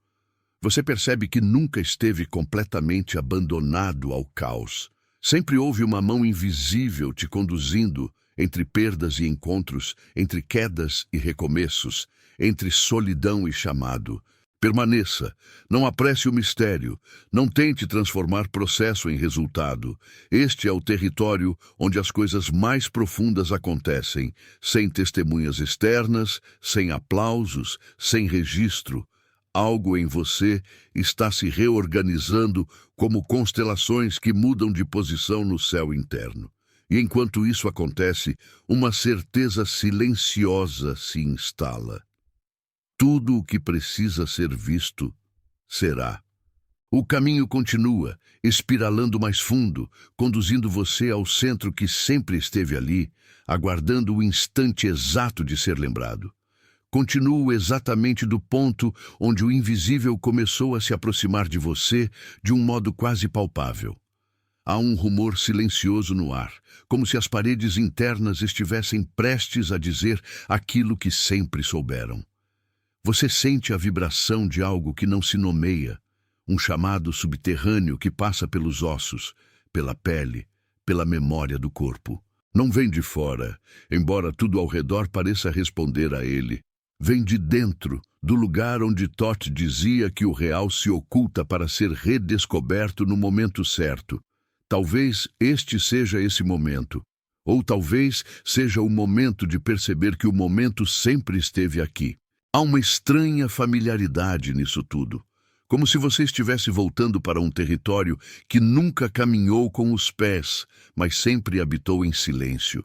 Você percebe que nunca esteve completamente abandonado ao caos. Sempre houve uma mão invisível te conduzindo entre perdas e encontros, entre quedas e recomeços, entre solidão e chamado. Permaneça, não apresse o mistério, não tente transformar processo em resultado. Este é o território onde as coisas mais profundas acontecem, sem testemunhas externas, sem aplausos, sem registro. Algo em você está se reorganizando como constelações que mudam de posição no céu interno. E enquanto isso acontece, uma certeza silenciosa se instala. Tudo o que precisa ser visto será. O caminho continua, espiralando mais fundo, conduzindo você ao centro que sempre esteve ali, aguardando o instante exato de ser lembrado. Continuo exatamente do ponto onde o invisível começou a se aproximar de você de um modo quase palpável. Há um rumor silencioso no ar, como se as paredes internas estivessem prestes a dizer aquilo que sempre souberam. Você sente a vibração de algo que não se nomeia, um chamado subterrâneo que passa pelos ossos, pela pele, pela memória do corpo. Não vem de fora, embora tudo ao redor pareça responder a ele. Vem de dentro, do lugar onde Thoth dizia que o real se oculta para ser redescoberto no momento certo. Talvez este seja esse momento, ou talvez seja o momento de perceber que o momento sempre esteve aqui. Há uma estranha familiaridade nisso tudo, como se você estivesse voltando para um território que nunca caminhou com os pés, mas sempre habitou em silêncio.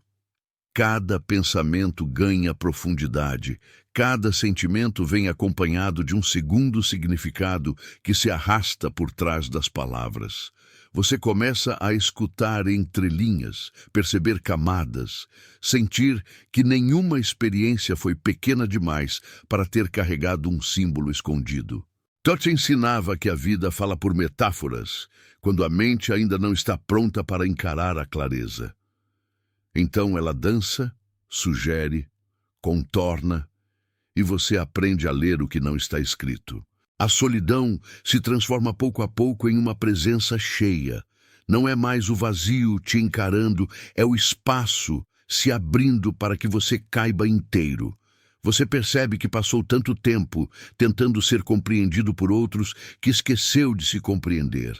Cada pensamento ganha profundidade, cada sentimento vem acompanhado de um segundo significado que se arrasta por trás das palavras. Você começa a escutar entre linhas, perceber camadas, sentir que nenhuma experiência foi pequena demais para ter carregado um símbolo escondido. Thoth ensinava que a vida fala por metáforas, quando a mente ainda não está pronta para encarar a clareza. Então ela dança, sugere, contorna, e você aprende a ler o que não está escrito. A solidão se transforma pouco a pouco em uma presença cheia. Não é mais o vazio te encarando, é o espaço se abrindo para que você caiba inteiro. Você percebe que passou tanto tempo tentando ser compreendido por outros que esqueceu de se compreender.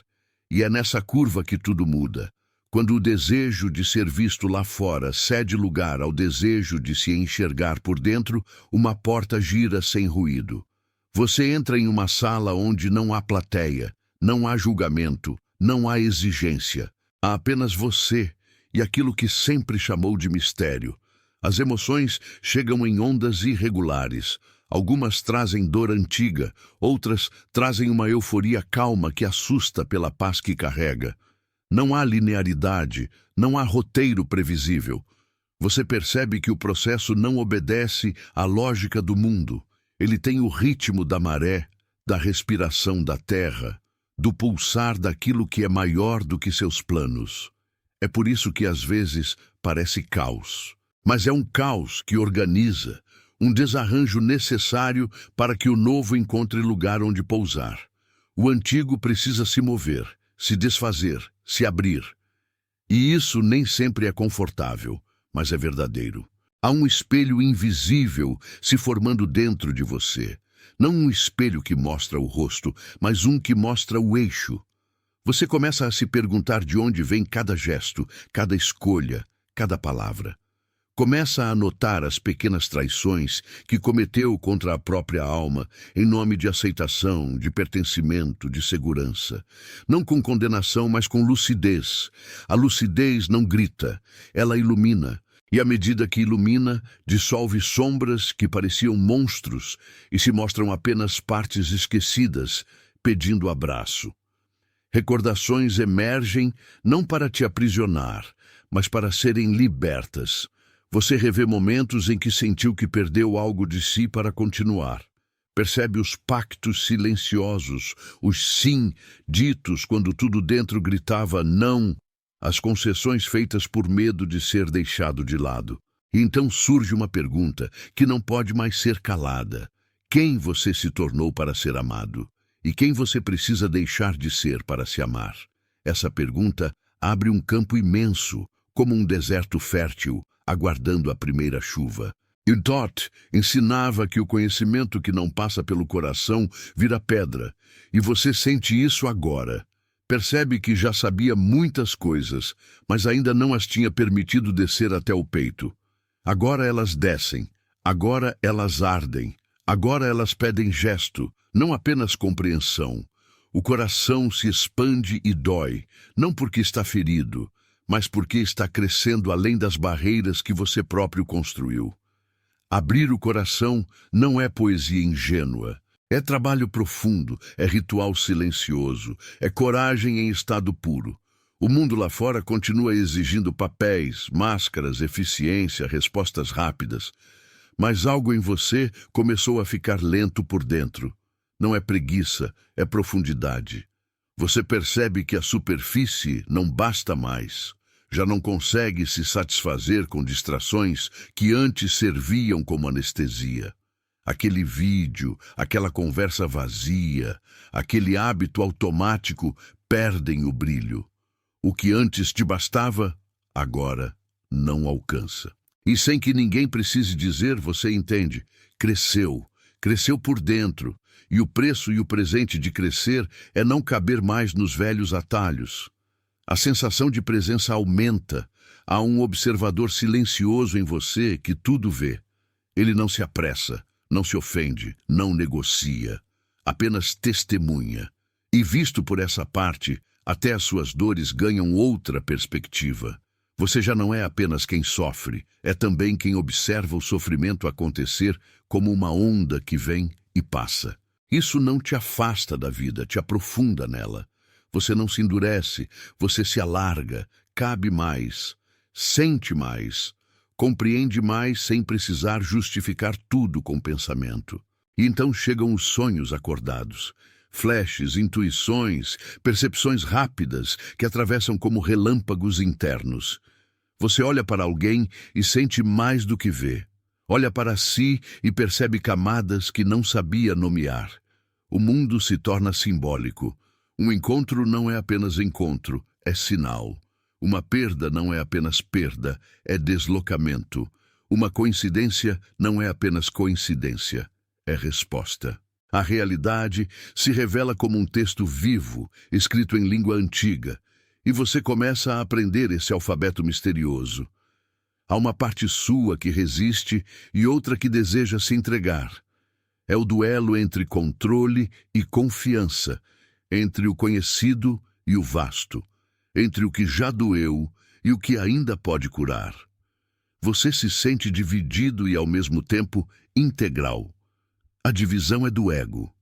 E é nessa curva que tudo muda. Quando o desejo de ser visto lá fora cede lugar ao desejo de se enxergar por dentro, uma porta gira sem ruído. Você entra em uma sala onde não há plateia, não há julgamento, não há exigência. Há apenas você e aquilo que sempre chamou de mistério. As emoções chegam em ondas irregulares. Algumas trazem dor antiga, outras trazem uma euforia calma que assusta pela paz que carrega. Não há linearidade, não há roteiro previsível. Você percebe que o processo não obedece à lógica do mundo. Ele tem o ritmo da maré, da respiração da terra, do pulsar daquilo que é maior do que seus planos. É por isso que às vezes parece caos. Mas é um caos que organiza, um desarranjo necessário para que o novo encontre lugar onde pousar. O antigo precisa se mover, se desfazer, se abrir. E isso nem sempre é confortável, mas é verdadeiro. Há um espelho invisível se formando dentro de você. Não um espelho que mostra o rosto, mas um que mostra o eixo. Você começa a se perguntar de onde vem cada gesto, cada escolha, cada palavra. Começa a notar as pequenas traições que cometeu contra a própria alma, em nome de aceitação, de pertencimento, de segurança. Não com condenação, mas com lucidez. A lucidez não grita, ela ilumina. E à medida que ilumina, dissolve sombras que pareciam monstros e se mostram apenas partes esquecidas, pedindo abraço. Recordações emergem não para te aprisionar, mas para serem libertas. Você revê momentos em que sentiu que perdeu algo de si para continuar. Percebe os pactos silenciosos, os sim ditos quando tudo dentro gritava não, as concessões feitas por medo de ser deixado de lado. E então surge uma pergunta que não pode mais ser calada. Quem você se tornou para ser amado? E quem você precisa deixar de ser para se amar? Essa pergunta abre um campo imenso, como um deserto fértil, aguardando a primeira chuva. E Todd ensinava que o conhecimento que não passa pelo coração vira pedra, e você sente isso agora. Percebe que já sabia muitas coisas, mas ainda não as tinha permitido descer até o peito. Agora elas descem, agora elas ardem, agora elas pedem gesto, não apenas compreensão. O coração se expande e dói, não porque está ferido, mas porque está crescendo além das barreiras que você próprio construiu. Abrir o coração não é poesia ingênua. É trabalho profundo, é ritual silencioso, é coragem em estado puro. O mundo lá fora continua exigindo papéis, máscaras, eficiência, respostas rápidas. Mas algo em você começou a ficar lento por dentro. Não é preguiça, é profundidade. Você percebe que a superfície não basta mais. Já não consegue se satisfazer com distrações que antes serviam como anestesia. Aquele vídeo, aquela conversa vazia, aquele hábito automático perdem o brilho. O que antes te bastava, agora não alcança. E sem que ninguém precise dizer, você entende. Cresceu, cresceu por dentro. E o preço e o presente de crescer é não caber mais nos velhos atalhos. A sensação de presença aumenta. Há um observador silencioso em você que tudo vê. Ele não se apressa. Não se ofende, não negocia, apenas testemunha. E visto por essa parte, até as suas dores ganham outra perspectiva. Você já não é apenas quem sofre, é também quem observa o sofrimento acontecer como uma onda que vem e passa. Isso não te afasta da vida, te aprofunda nela. Você não se endurece, você se alarga, cabe mais, sente mais. Compreende mais sem precisar justificar tudo com pensamento. E então chegam os sonhos acordados, flashes, intuições, percepções rápidas que atravessam como relâmpagos internos. Você olha para alguém e sente mais do que vê. Olha para si e percebe camadas que não sabia nomear. O mundo se torna simbólico. Um encontro não é apenas encontro, é sinal. Uma perda não é apenas perda, é deslocamento. Uma coincidência não é apenas coincidência, é resposta. A realidade se revela como um texto vivo, escrito em língua antiga, e você começa a aprender esse alfabeto misterioso. Há uma parte sua que resiste e outra que deseja se entregar. É o duelo entre controle e confiança, entre o conhecido e o vasto. Entre o que já doeu e o que ainda pode curar. Você se sente dividido e, ao mesmo tempo, integral. A divisão é do ego.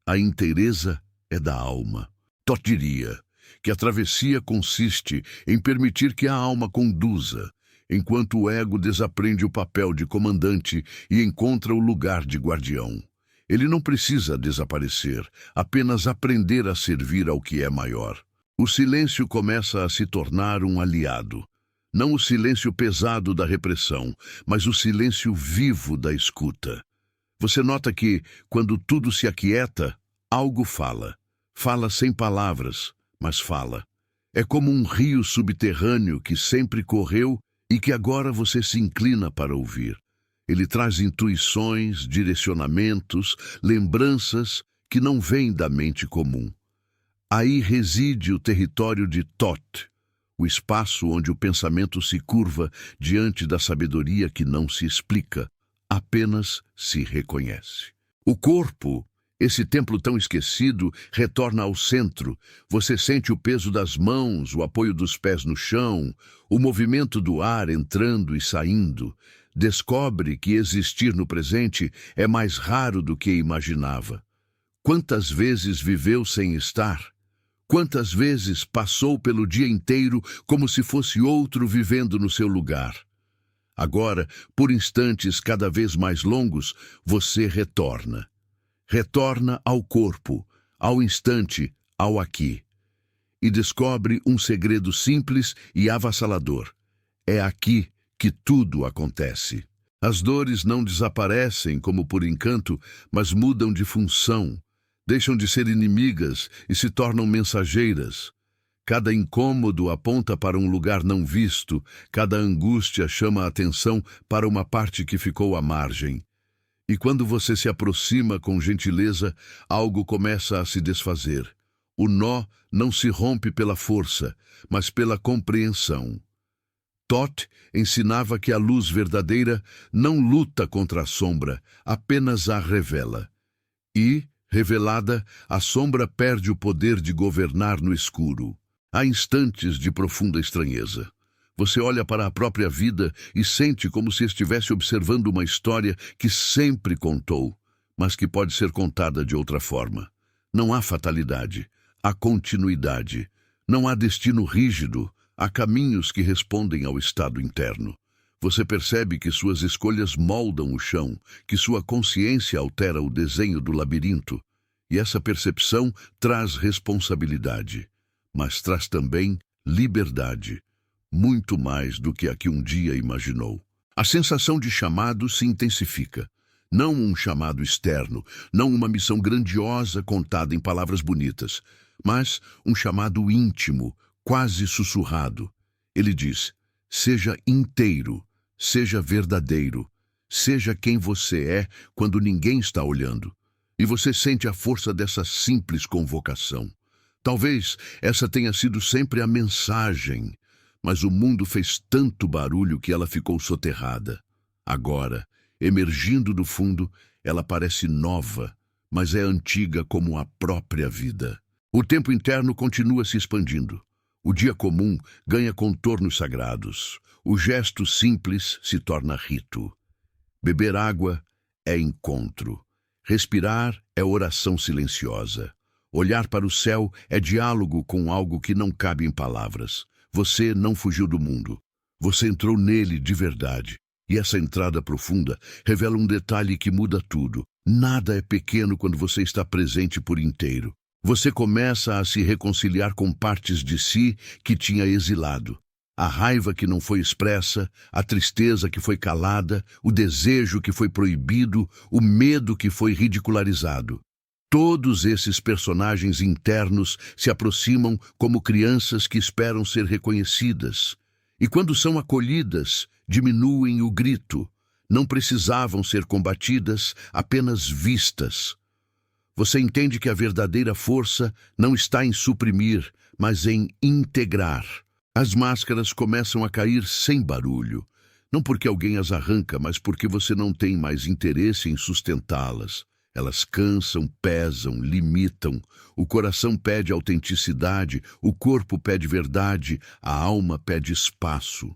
A inteireza é da alma. Todd diria que a travessia consiste em permitir que a alma conduza, enquanto o ego desaprende o papel de comandante e encontra o lugar de guardião. Ele não precisa desaparecer, apenas aprender a servir ao que é maior. O silêncio começa a se tornar um aliado. Não o silêncio pesado da repressão, mas o silêncio vivo da escuta. Você nota que, quando tudo se aquieta, algo fala. Fala sem palavras, mas fala. É como um rio subterrâneo que sempre correu e que agora você se inclina para ouvir. Ele traz intuições, direcionamentos, lembranças que não vêm da mente comum. Aí reside o território de Thoth, o espaço onde o pensamento se curva diante da sabedoria que não se explica, apenas se reconhece. O corpo, esse templo tão esquecido, retorna ao centro. Você sente o peso das mãos, o apoio dos pés no chão, o movimento do ar entrando e saindo. Descobre que existir no presente é mais raro do que imaginava. Quantas vezes viveu sem estar? Quantas vezes passou pelo dia inteiro como se fosse outro vivendo no seu lugar? Agora, por instantes cada vez mais longos, você retorna. Retorna ao corpo, ao instante, ao aqui. E descobre um segredo simples e avassalador. É aqui que tudo acontece. As dores não desaparecem como por encanto, mas mudam de função. Deixam de ser inimigas e se tornam mensageiras. Cada incômodo aponta para um lugar não visto, cada angústia chama a atenção para uma parte que ficou à margem. E quando você se aproxima com gentileza, algo começa a se desfazer. O nó não se rompe pela força, mas pela compreensão. Thoth ensinava que a luz verdadeira não luta contra a sombra, apenas a revela. E, revelada, a sombra perde o poder de governar no escuro. Há instantes de profunda estranheza. Você olha para a própria vida e sente como se estivesse observando uma história que sempre contou, mas que pode ser contada de outra forma. Não há fatalidade, há continuidade. Não há destino rígido, há caminhos que respondem ao estado interno. Você percebe que suas escolhas moldam o chão, que sua consciência altera o desenho do labirinto. E essa percepção traz responsabilidade, mas traz também liberdade. Muito mais do que a que um dia imaginou. A sensação de chamado se intensifica. Não um chamado externo, não uma missão grandiosa contada em palavras bonitas, mas um chamado íntimo, quase sussurrado. Ele diz: seja inteiro, seja verdadeiro, seja quem você é quando ninguém está olhando. E você sente a força dessa simples convocação. Talvez essa tenha sido sempre a mensagem, mas o mundo fez tanto barulho que ela ficou soterrada. Agora, emergindo do fundo, ela parece nova, mas é antiga como a própria vida. O tempo interno continua se expandindo. O dia comum ganha contornos sagrados. O gesto simples se torna rito. Beber água é encontro. Respirar é oração silenciosa. Olhar para o céu é diálogo com algo que não cabe em palavras. Você não fugiu do mundo. Você entrou nele de verdade. E essa entrada profunda revela um detalhe que muda tudo. Nada é pequeno quando você está presente por inteiro. Você começa a se reconciliar com partes de si que tinha exilado. A raiva que não foi expressa, a tristeza que foi calada, o desejo que foi proibido, o medo que foi ridicularizado. Todos esses personagens internos se aproximam como crianças que esperam ser reconhecidas. E quando são acolhidas, diminuem o grito. Não precisavam ser combatidas, apenas vistas. Você entende que a verdadeira força não está em suprimir, mas em integrar. As máscaras começam a cair sem barulho. Não porque alguém as arranca, mas porque você não tem mais interesse em sustentá-las. Elas cansam, pesam, limitam. O coração pede autenticidade, o corpo pede verdade, a alma pede espaço.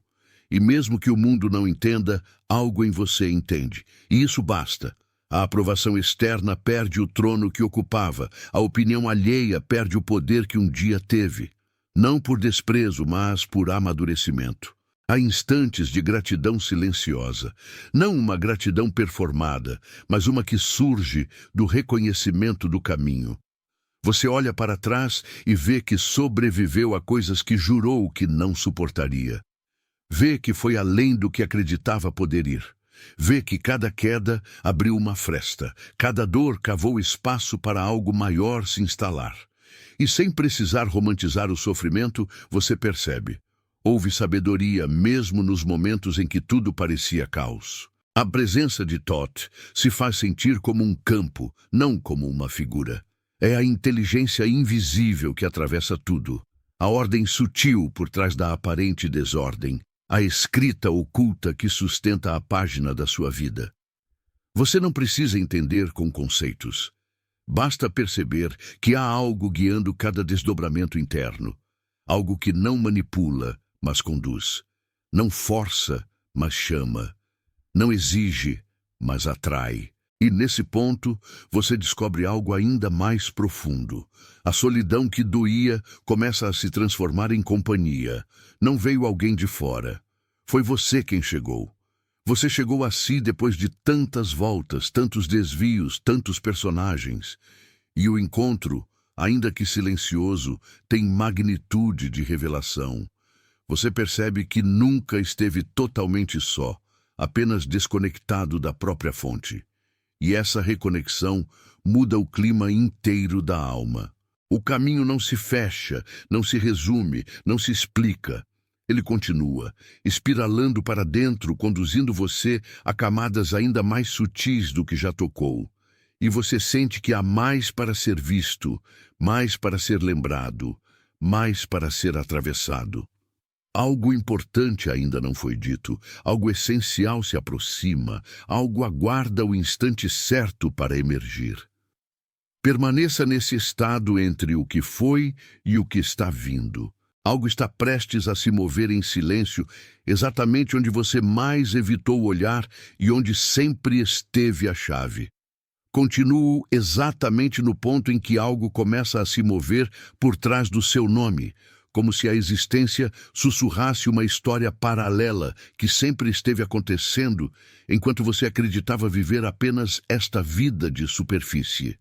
E mesmo que o mundo não entenda, algo em você entende. E isso basta. A aprovação externa perde o trono que ocupava. A opinião alheia perde o poder que um dia teve. Não por desprezo, mas por amadurecimento. Há instantes de gratidão silenciosa, não uma gratidão performada, mas uma que surge do reconhecimento do caminho. Você olha para trás e vê que sobreviveu a coisas que jurou que não suportaria. Vê que foi além do que acreditava poder ir. Vê que cada queda abriu uma fresta, cada dor cavou espaço para algo maior se instalar. E sem precisar romantizar o sofrimento, você percebe. Houve sabedoria mesmo nos momentos em que tudo parecia caos. A presença de Thoth se faz sentir como um campo, não como uma figura. É a inteligência invisível que atravessa tudo. A ordem sutil por trás da aparente desordem. A escrita oculta que sustenta a página da sua vida. Você não precisa entender com conceitos. Basta perceber que há algo guiando cada desdobramento interno. Algo que não manipula, mas conduz. Não força, mas chama. Não exige, mas atrai. E nesse ponto, você descobre algo ainda mais profundo. A solidão que doía começa a se transformar em companhia. Não veio alguém de fora. Foi você quem chegou. Você chegou a si depois de tantas voltas, tantos desvios, tantos personagens. E o encontro, ainda que silencioso, tem magnitude de revelação. Você percebe que nunca esteve totalmente só, apenas desconectado da própria fonte. E essa reconexão muda o clima inteiro da alma. O caminho não se fecha, não se resume, não se explica. Ele continua, espiralando para dentro, conduzindo você a camadas ainda mais sutis do que já tocou. E você sente que há mais para ser visto, mais para ser lembrado, mais para ser atravessado. Algo importante ainda não foi dito, algo essencial se aproxima, algo aguarda o instante certo para emergir. Permaneça nesse estado entre o que foi e o que está vindo. Algo está prestes a se mover em silêncio, exatamente onde você mais evitou olhar e onde sempre esteve a chave. Continuo exatamente no ponto em que algo começa a se mover por trás do seu nome, como se a existência sussurrasse uma história paralela que sempre esteve acontecendo, enquanto você acreditava viver apenas esta vida de superfície.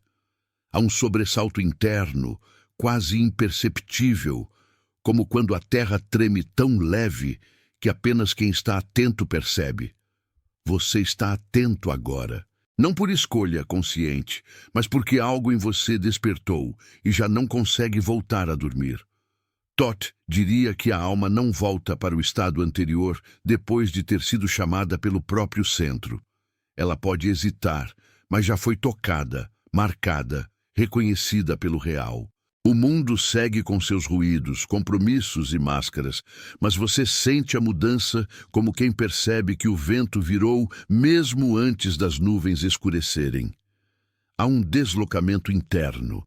Há um sobressalto interno, quase imperceptível, como quando a terra treme tão leve que apenas quem está atento percebe. Você está atento agora. Não por escolha consciente, mas porque algo em você despertou e já não consegue voltar a dormir. Toth diria que a alma não volta para o estado anterior depois de ter sido chamada pelo próprio centro. Ela pode hesitar, mas já foi tocada, marcada, reconhecida pelo real. O mundo segue com seus ruídos, compromissos e máscaras, mas você sente a mudança como quem percebe que o vento virou mesmo antes das nuvens escurecerem. Há um deslocamento interno.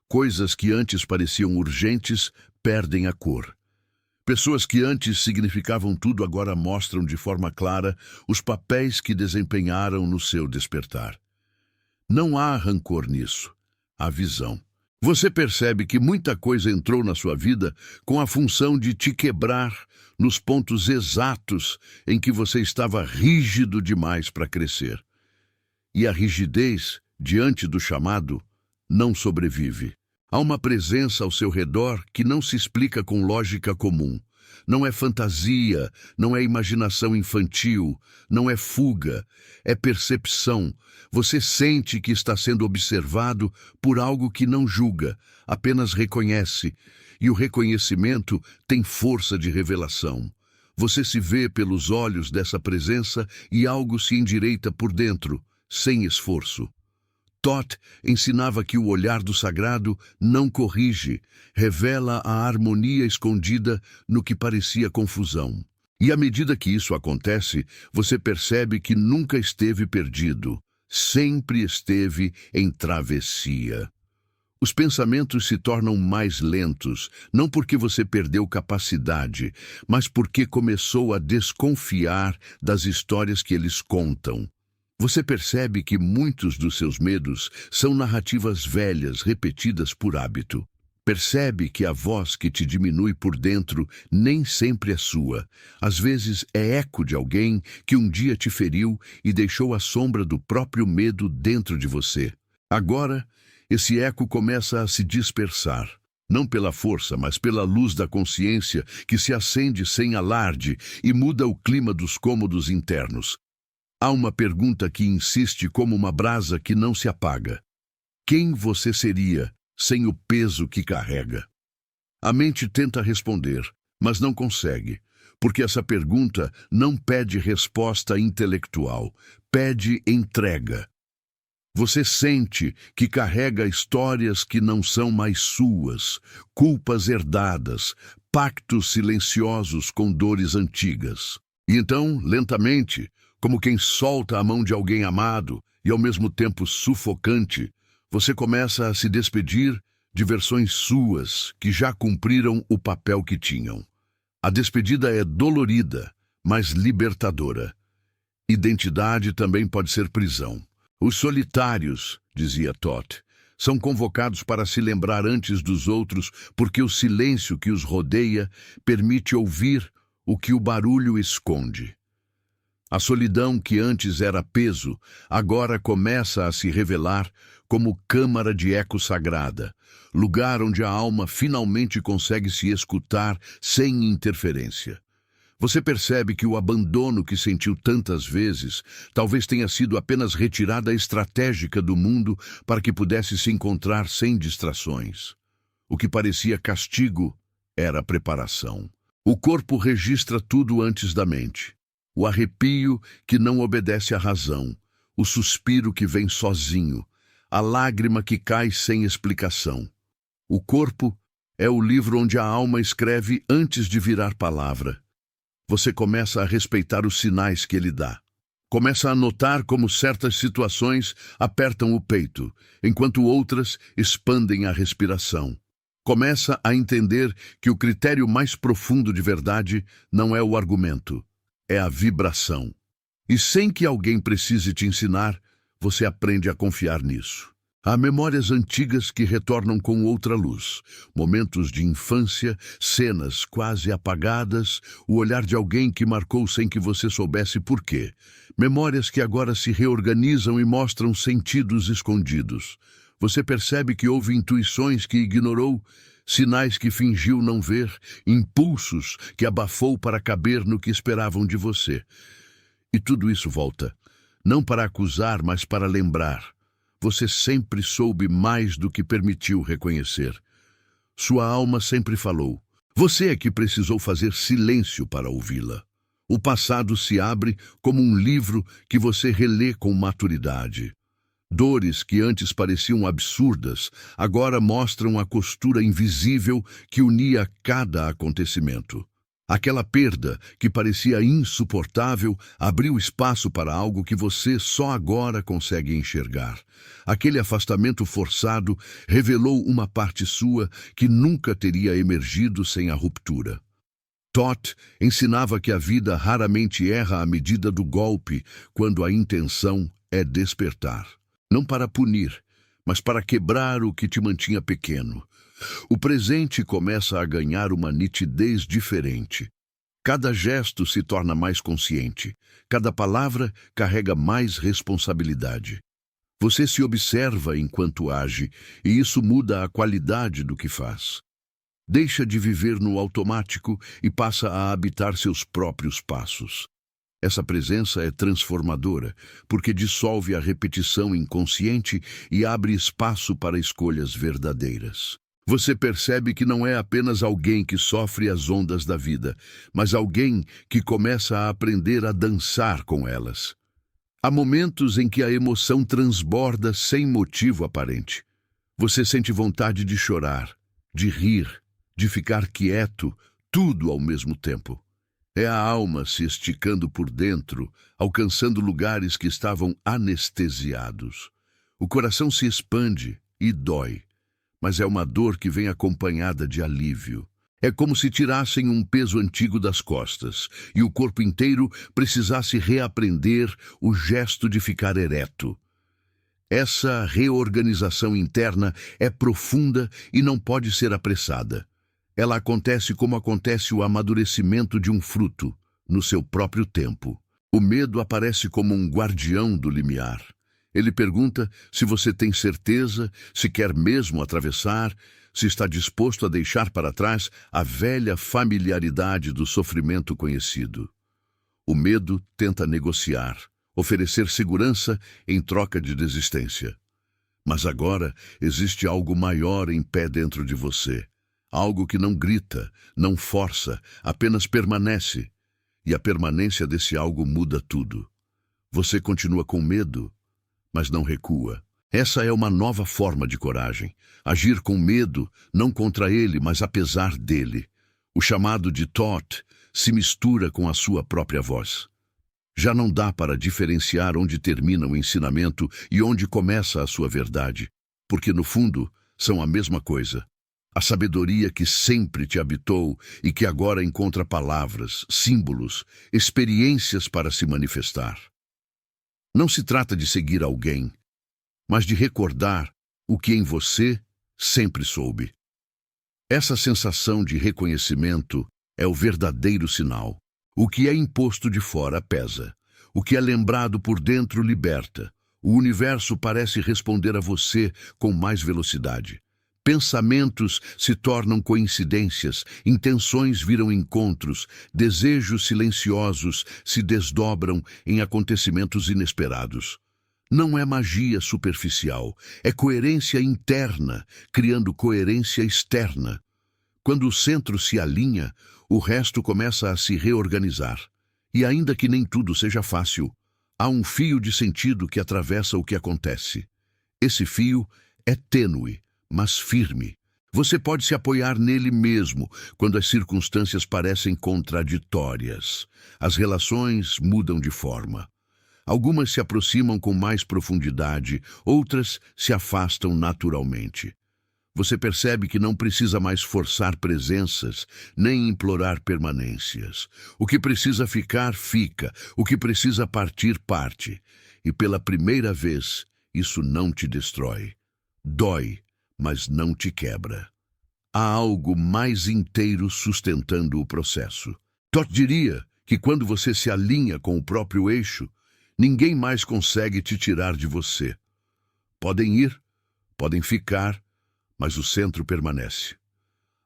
Coisas que antes pareciam urgentes perdem a cor. Pessoas que antes significavam tudo agora mostram de forma clara os papéis que desempenharam no seu despertar. Não há rancor nisso. Há visão. Você percebe que muita coisa entrou na sua vida com a função de te quebrar nos pontos exatos em que você estava rígido demais para crescer. E a rigidez, diante do chamado, não sobrevive. Há uma presença ao seu redor que não se explica com lógica comum. Não é fantasia, não é imaginação infantil, não é fuga, é percepção. Você sente que está sendo observado por algo que não julga, apenas reconhece. E o reconhecimento tem força de revelação. Você se vê pelos olhos dessa presença e algo se endireita por dentro, sem esforço. Toth ensinava que o olhar do sagrado não corrige, revela a harmonia escondida no que parecia confusão. E à medida que isso acontece, você percebe que nunca esteve perdido, sempre esteve em travessia. Os pensamentos se tornam mais lentos, não porque você perdeu capacidade, mas porque começou a desconfiar das histórias que eles contam. Você percebe que muitos dos seus medos são narrativas velhas, repetidas por hábito. Percebe que a voz que te diminui por dentro nem sempre é sua. Às vezes é eco de alguém que um dia te feriu e deixou a sombra do próprio medo dentro de você. Agora, esse eco começa a se dispersar. Não pela força, mas pela luz da consciência que se acende sem alarde e muda o clima dos cômodos internos. Há uma pergunta que insiste como uma brasa que não se apaga. Quem você seria sem o peso que carrega? A mente tenta responder, mas não consegue, porque essa pergunta não pede resposta intelectual, pede entrega. Você sente que carrega histórias que não são mais suas, culpas herdadas, pactos silenciosos com dores antigas. E então, lentamente, como quem solta a mão de alguém amado e ao mesmo tempo sufocante, você começa a se despedir de versões suas que já cumpriram o papel que tinham. A despedida é dolorida, mas libertadora. Identidade também pode ser prisão. Os solitários, dizia Toth, são convocados para se lembrar antes dos outros porque o silêncio que os rodeia permite ouvir o que o barulho esconde. A solidão que antes era peso, agora começa a se revelar como câmara de eco sagrada, lugar onde a alma finalmente consegue se escutar sem interferência. Você percebe que o abandono que sentiu tantas vezes talvez tenha sido apenas retirada estratégica do mundo para que pudesse se encontrar sem distrações. O que parecia castigo era preparação. O corpo registra tudo antes da mente. O arrepio que não obedece à razão, o suspiro que vem sozinho, a lágrima que cai sem explicação. O corpo é o livro onde a alma escreve antes de virar palavra. Você começa a respeitar os sinais que ele dá. Começa a notar como certas situações apertam o peito, enquanto outras expandem a respiração. Começa a entender que o critério mais profundo de verdade não é o argumento, é a vibração. E sem que alguém precise te ensinar, você aprende a confiar nisso. Há memórias antigas que retornam com outra luz, momentos de infância, cenas quase apagadas, o olhar de alguém que marcou sem que você soubesse por quê. Memórias que agora se reorganizam e mostram sentidos escondidos. Você percebe que houve intuições que ignorou, sinais que fingiu não ver, impulsos que abafou para caber no que esperavam de você. E tudo isso volta, não para acusar, mas para lembrar. Você sempre soube mais do que permitiu reconhecer. Sua alma sempre falou. Você é que precisou fazer silêncio para ouvi-la. O passado se abre como um livro que você relê com maturidade. Dores que antes pareciam absurdas, agora mostram a costura invisível que unia cada acontecimento. Aquela perda que parecia insuportável abriu espaço para algo que você só agora consegue enxergar. Aquele afastamento forçado revelou uma parte sua que nunca teria emergido sem a ruptura. Todd ensinava que a vida raramente erra à medida do golpe, quando a intenção é despertar. Não para punir, mas para quebrar o que te mantinha pequeno. O presente começa a ganhar uma nitidez diferente. Cada gesto se torna mais consciente. Cada palavra carrega mais responsabilidade. Você se observa enquanto age, e isso muda a qualidade do que faz. Deixa de viver no automático e passa a habitar seus próprios passos. Essa presença é transformadora, porque dissolve a repetição inconsciente e abre espaço para escolhas verdadeiras. Você percebe que não é apenas alguém que sofre as ondas da vida, mas alguém que começa a aprender a dançar com elas. Há momentos em que a emoção transborda sem motivo aparente. Você sente vontade de chorar, de rir, de ficar quieto, tudo ao mesmo tempo. É a alma se esticando por dentro, alcançando lugares que estavam anestesiados. O coração se expande e dói, mas é uma dor que vem acompanhada de alívio. É como se tirassem um peso antigo das costas e o corpo inteiro precisasse reaprender o gesto de ficar ereto. Essa reorganização interna é profunda e não pode ser apressada. Ela acontece como acontece o amadurecimento de um fruto, no seu próprio tempo. O medo aparece como um guardião do limiar. Ele pergunta se você tem certeza, se quer mesmo atravessar, se está disposto a deixar para trás a velha familiaridade do sofrimento conhecido. O medo tenta negociar, oferecer segurança em troca de desistência. Mas agora existe algo maior em pé dentro de você. Algo que não grita, não força, apenas permanece. E a permanência desse algo muda tudo. Você continua com medo, mas não recua. Essa é uma nova forma de coragem. Agir com medo, não contra ele, mas apesar dele. O chamado de Todd se mistura com a sua própria voz. Já não dá para diferenciar onde termina o ensinamento e onde começa a sua verdade, porque no fundo são a mesma coisa. A sabedoria que sempre te habitou e que agora encontra palavras, símbolos, experiências para se manifestar. Não se trata de seguir alguém, mas de recordar o que em você sempre soube. Essa sensação de reconhecimento é o verdadeiro sinal. O que é imposto de fora pesa. O que é lembrado por dentro liberta. O universo parece responder a você com mais velocidade. Pensamentos se tornam coincidências, intenções viram encontros, desejos silenciosos se desdobram em acontecimentos inesperados. Não é magia superficial, é coerência interna, criando coerência externa. Quando o centro se alinha, o resto começa a se reorganizar. E ainda que nem tudo seja fácil, há um fio de sentido que atravessa o que acontece. Esse fio é tênue, mas firme. Você pode se apoiar nele mesmo quando as circunstâncias parecem contraditórias. As relações mudam de forma. Algumas se aproximam com mais profundidade, outras se afastam naturalmente. Você percebe que não precisa mais forçar presenças, nem implorar permanências. O que precisa ficar, fica. O que precisa partir, parte. E pela primeira vez, isso não te destrói. Dói, mas não te quebra. Há algo mais inteiro sustentando o processo. Todd diria que quando você se alinha com o próprio eixo, ninguém mais consegue te tirar de você. Podem ir, podem ficar, mas o centro permanece.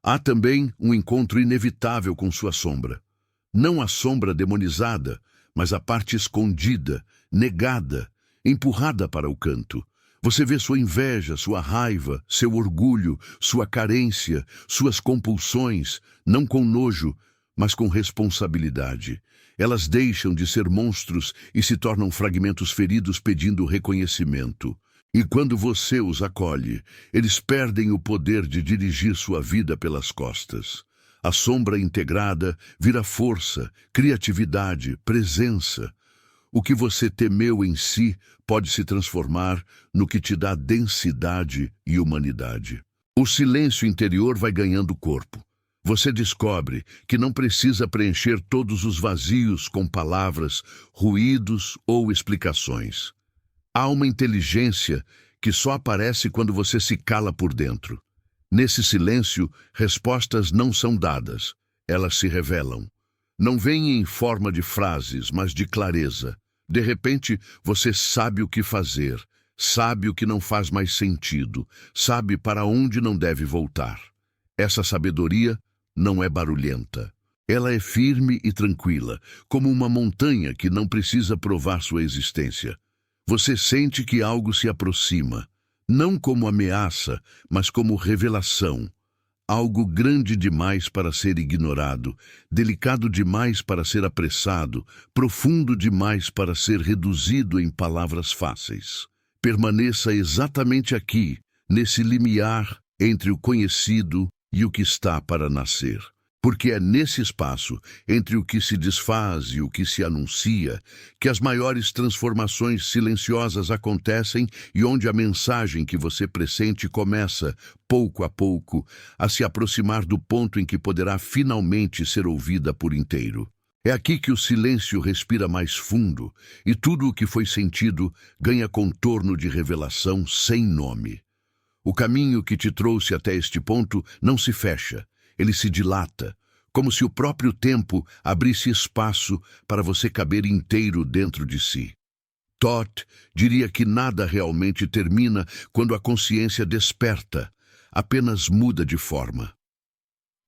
Há também um encontro inevitável com sua sombra. Não a sombra demonizada, mas a parte escondida, negada, empurrada para o canto. Você vê sua inveja, sua raiva, seu orgulho, sua carência, suas compulsões, não com nojo, mas com responsabilidade. Elas deixam de ser monstros e se tornam fragmentos feridos pedindo reconhecimento. E quando você os acolhe, eles perdem o poder de dirigir sua vida pelas costas. A sombra integrada vira força, criatividade, presença. O que você temeu em si pode se transformar no que te dá densidade e humanidade. O silêncio interior vai ganhando corpo. Você descobre que não precisa preencher todos os vazios com palavras, ruídos ou explicações. Há uma inteligência que só aparece quando você se cala por dentro. Nesse silêncio, respostas não são dadas, elas se revelam. Não vêm em forma de frases, mas de clareza. De repente, você sabe o que fazer, sabe o que não faz mais sentido, sabe para onde não deve voltar. Essa sabedoria não é barulhenta. Ela é firme e tranquila, como uma montanha que não precisa provar sua existência. Você sente que algo se aproxima, não como ameaça, mas como revelação. Algo grande demais para ser ignorado, delicado demais para ser apressado, profundo demais para ser reduzido em palavras fáceis. Permaneça exatamente aqui, nesse limiar entre o conhecido e o que está para nascer. Porque é nesse espaço, entre o que se desfaz e o que se anuncia, que as maiores transformações silenciosas acontecem e onde a mensagem que você pressente começa, pouco a pouco, a se aproximar do ponto em que poderá finalmente ser ouvida por inteiro. É aqui que o silêncio respira mais fundo e tudo o que foi sentido ganha contorno de revelação sem nome. O caminho que te trouxe até este ponto não se fecha. Ele se dilata, como se o próprio tempo abrisse espaço para você caber inteiro dentro de si. Todd diria que nada realmente termina quando a consciência desperta, apenas muda de forma.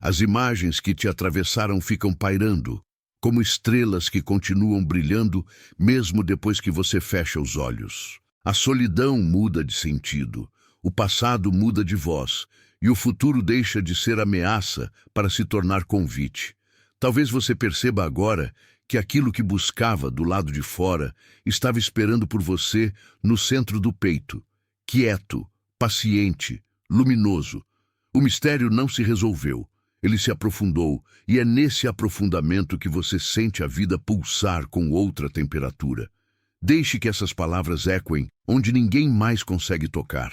As imagens que te atravessaram ficam pairando, como estrelas que continuam brilhando mesmo depois que você fecha os olhos. A solidão muda de sentido, o passado muda de voz, e o futuro deixa de ser ameaça para se tornar convite. Talvez você perceba agora que aquilo que buscava do lado de fora estava esperando por você no centro do peito, quieto, paciente, luminoso. O mistério não se resolveu, ele se aprofundou, e é nesse aprofundamento que você sente a vida pulsar com outra temperatura. Deixe que essas palavras ecoem onde ninguém mais consegue tocar.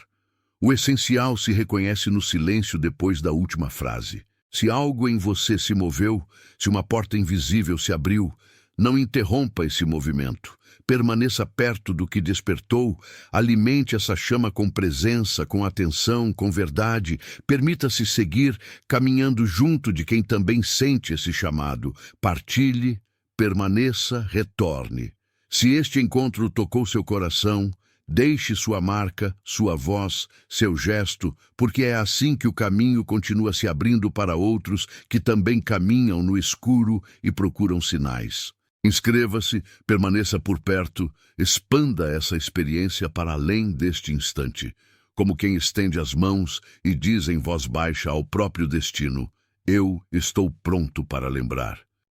O essencial se reconhece no silêncio depois da última frase. Se algo em você se moveu, se uma porta invisível se abriu, não interrompa esse movimento. Permaneça perto do que despertou, alimente essa chama com presença, com atenção, com verdade. Permita-se seguir caminhando junto de quem também sente esse chamado. Partilhe, permaneça, retorne. Se este encontro tocou seu coração, deixe sua marca, sua voz, seu gesto, porque é assim que o caminho continua se abrindo para outros que também caminham no escuro e procuram sinais. Inscreva-se, permaneça por perto, expanda essa experiência para além deste instante, como quem estende as mãos e diz em voz baixa ao próprio destino: eu estou pronto para lembrar.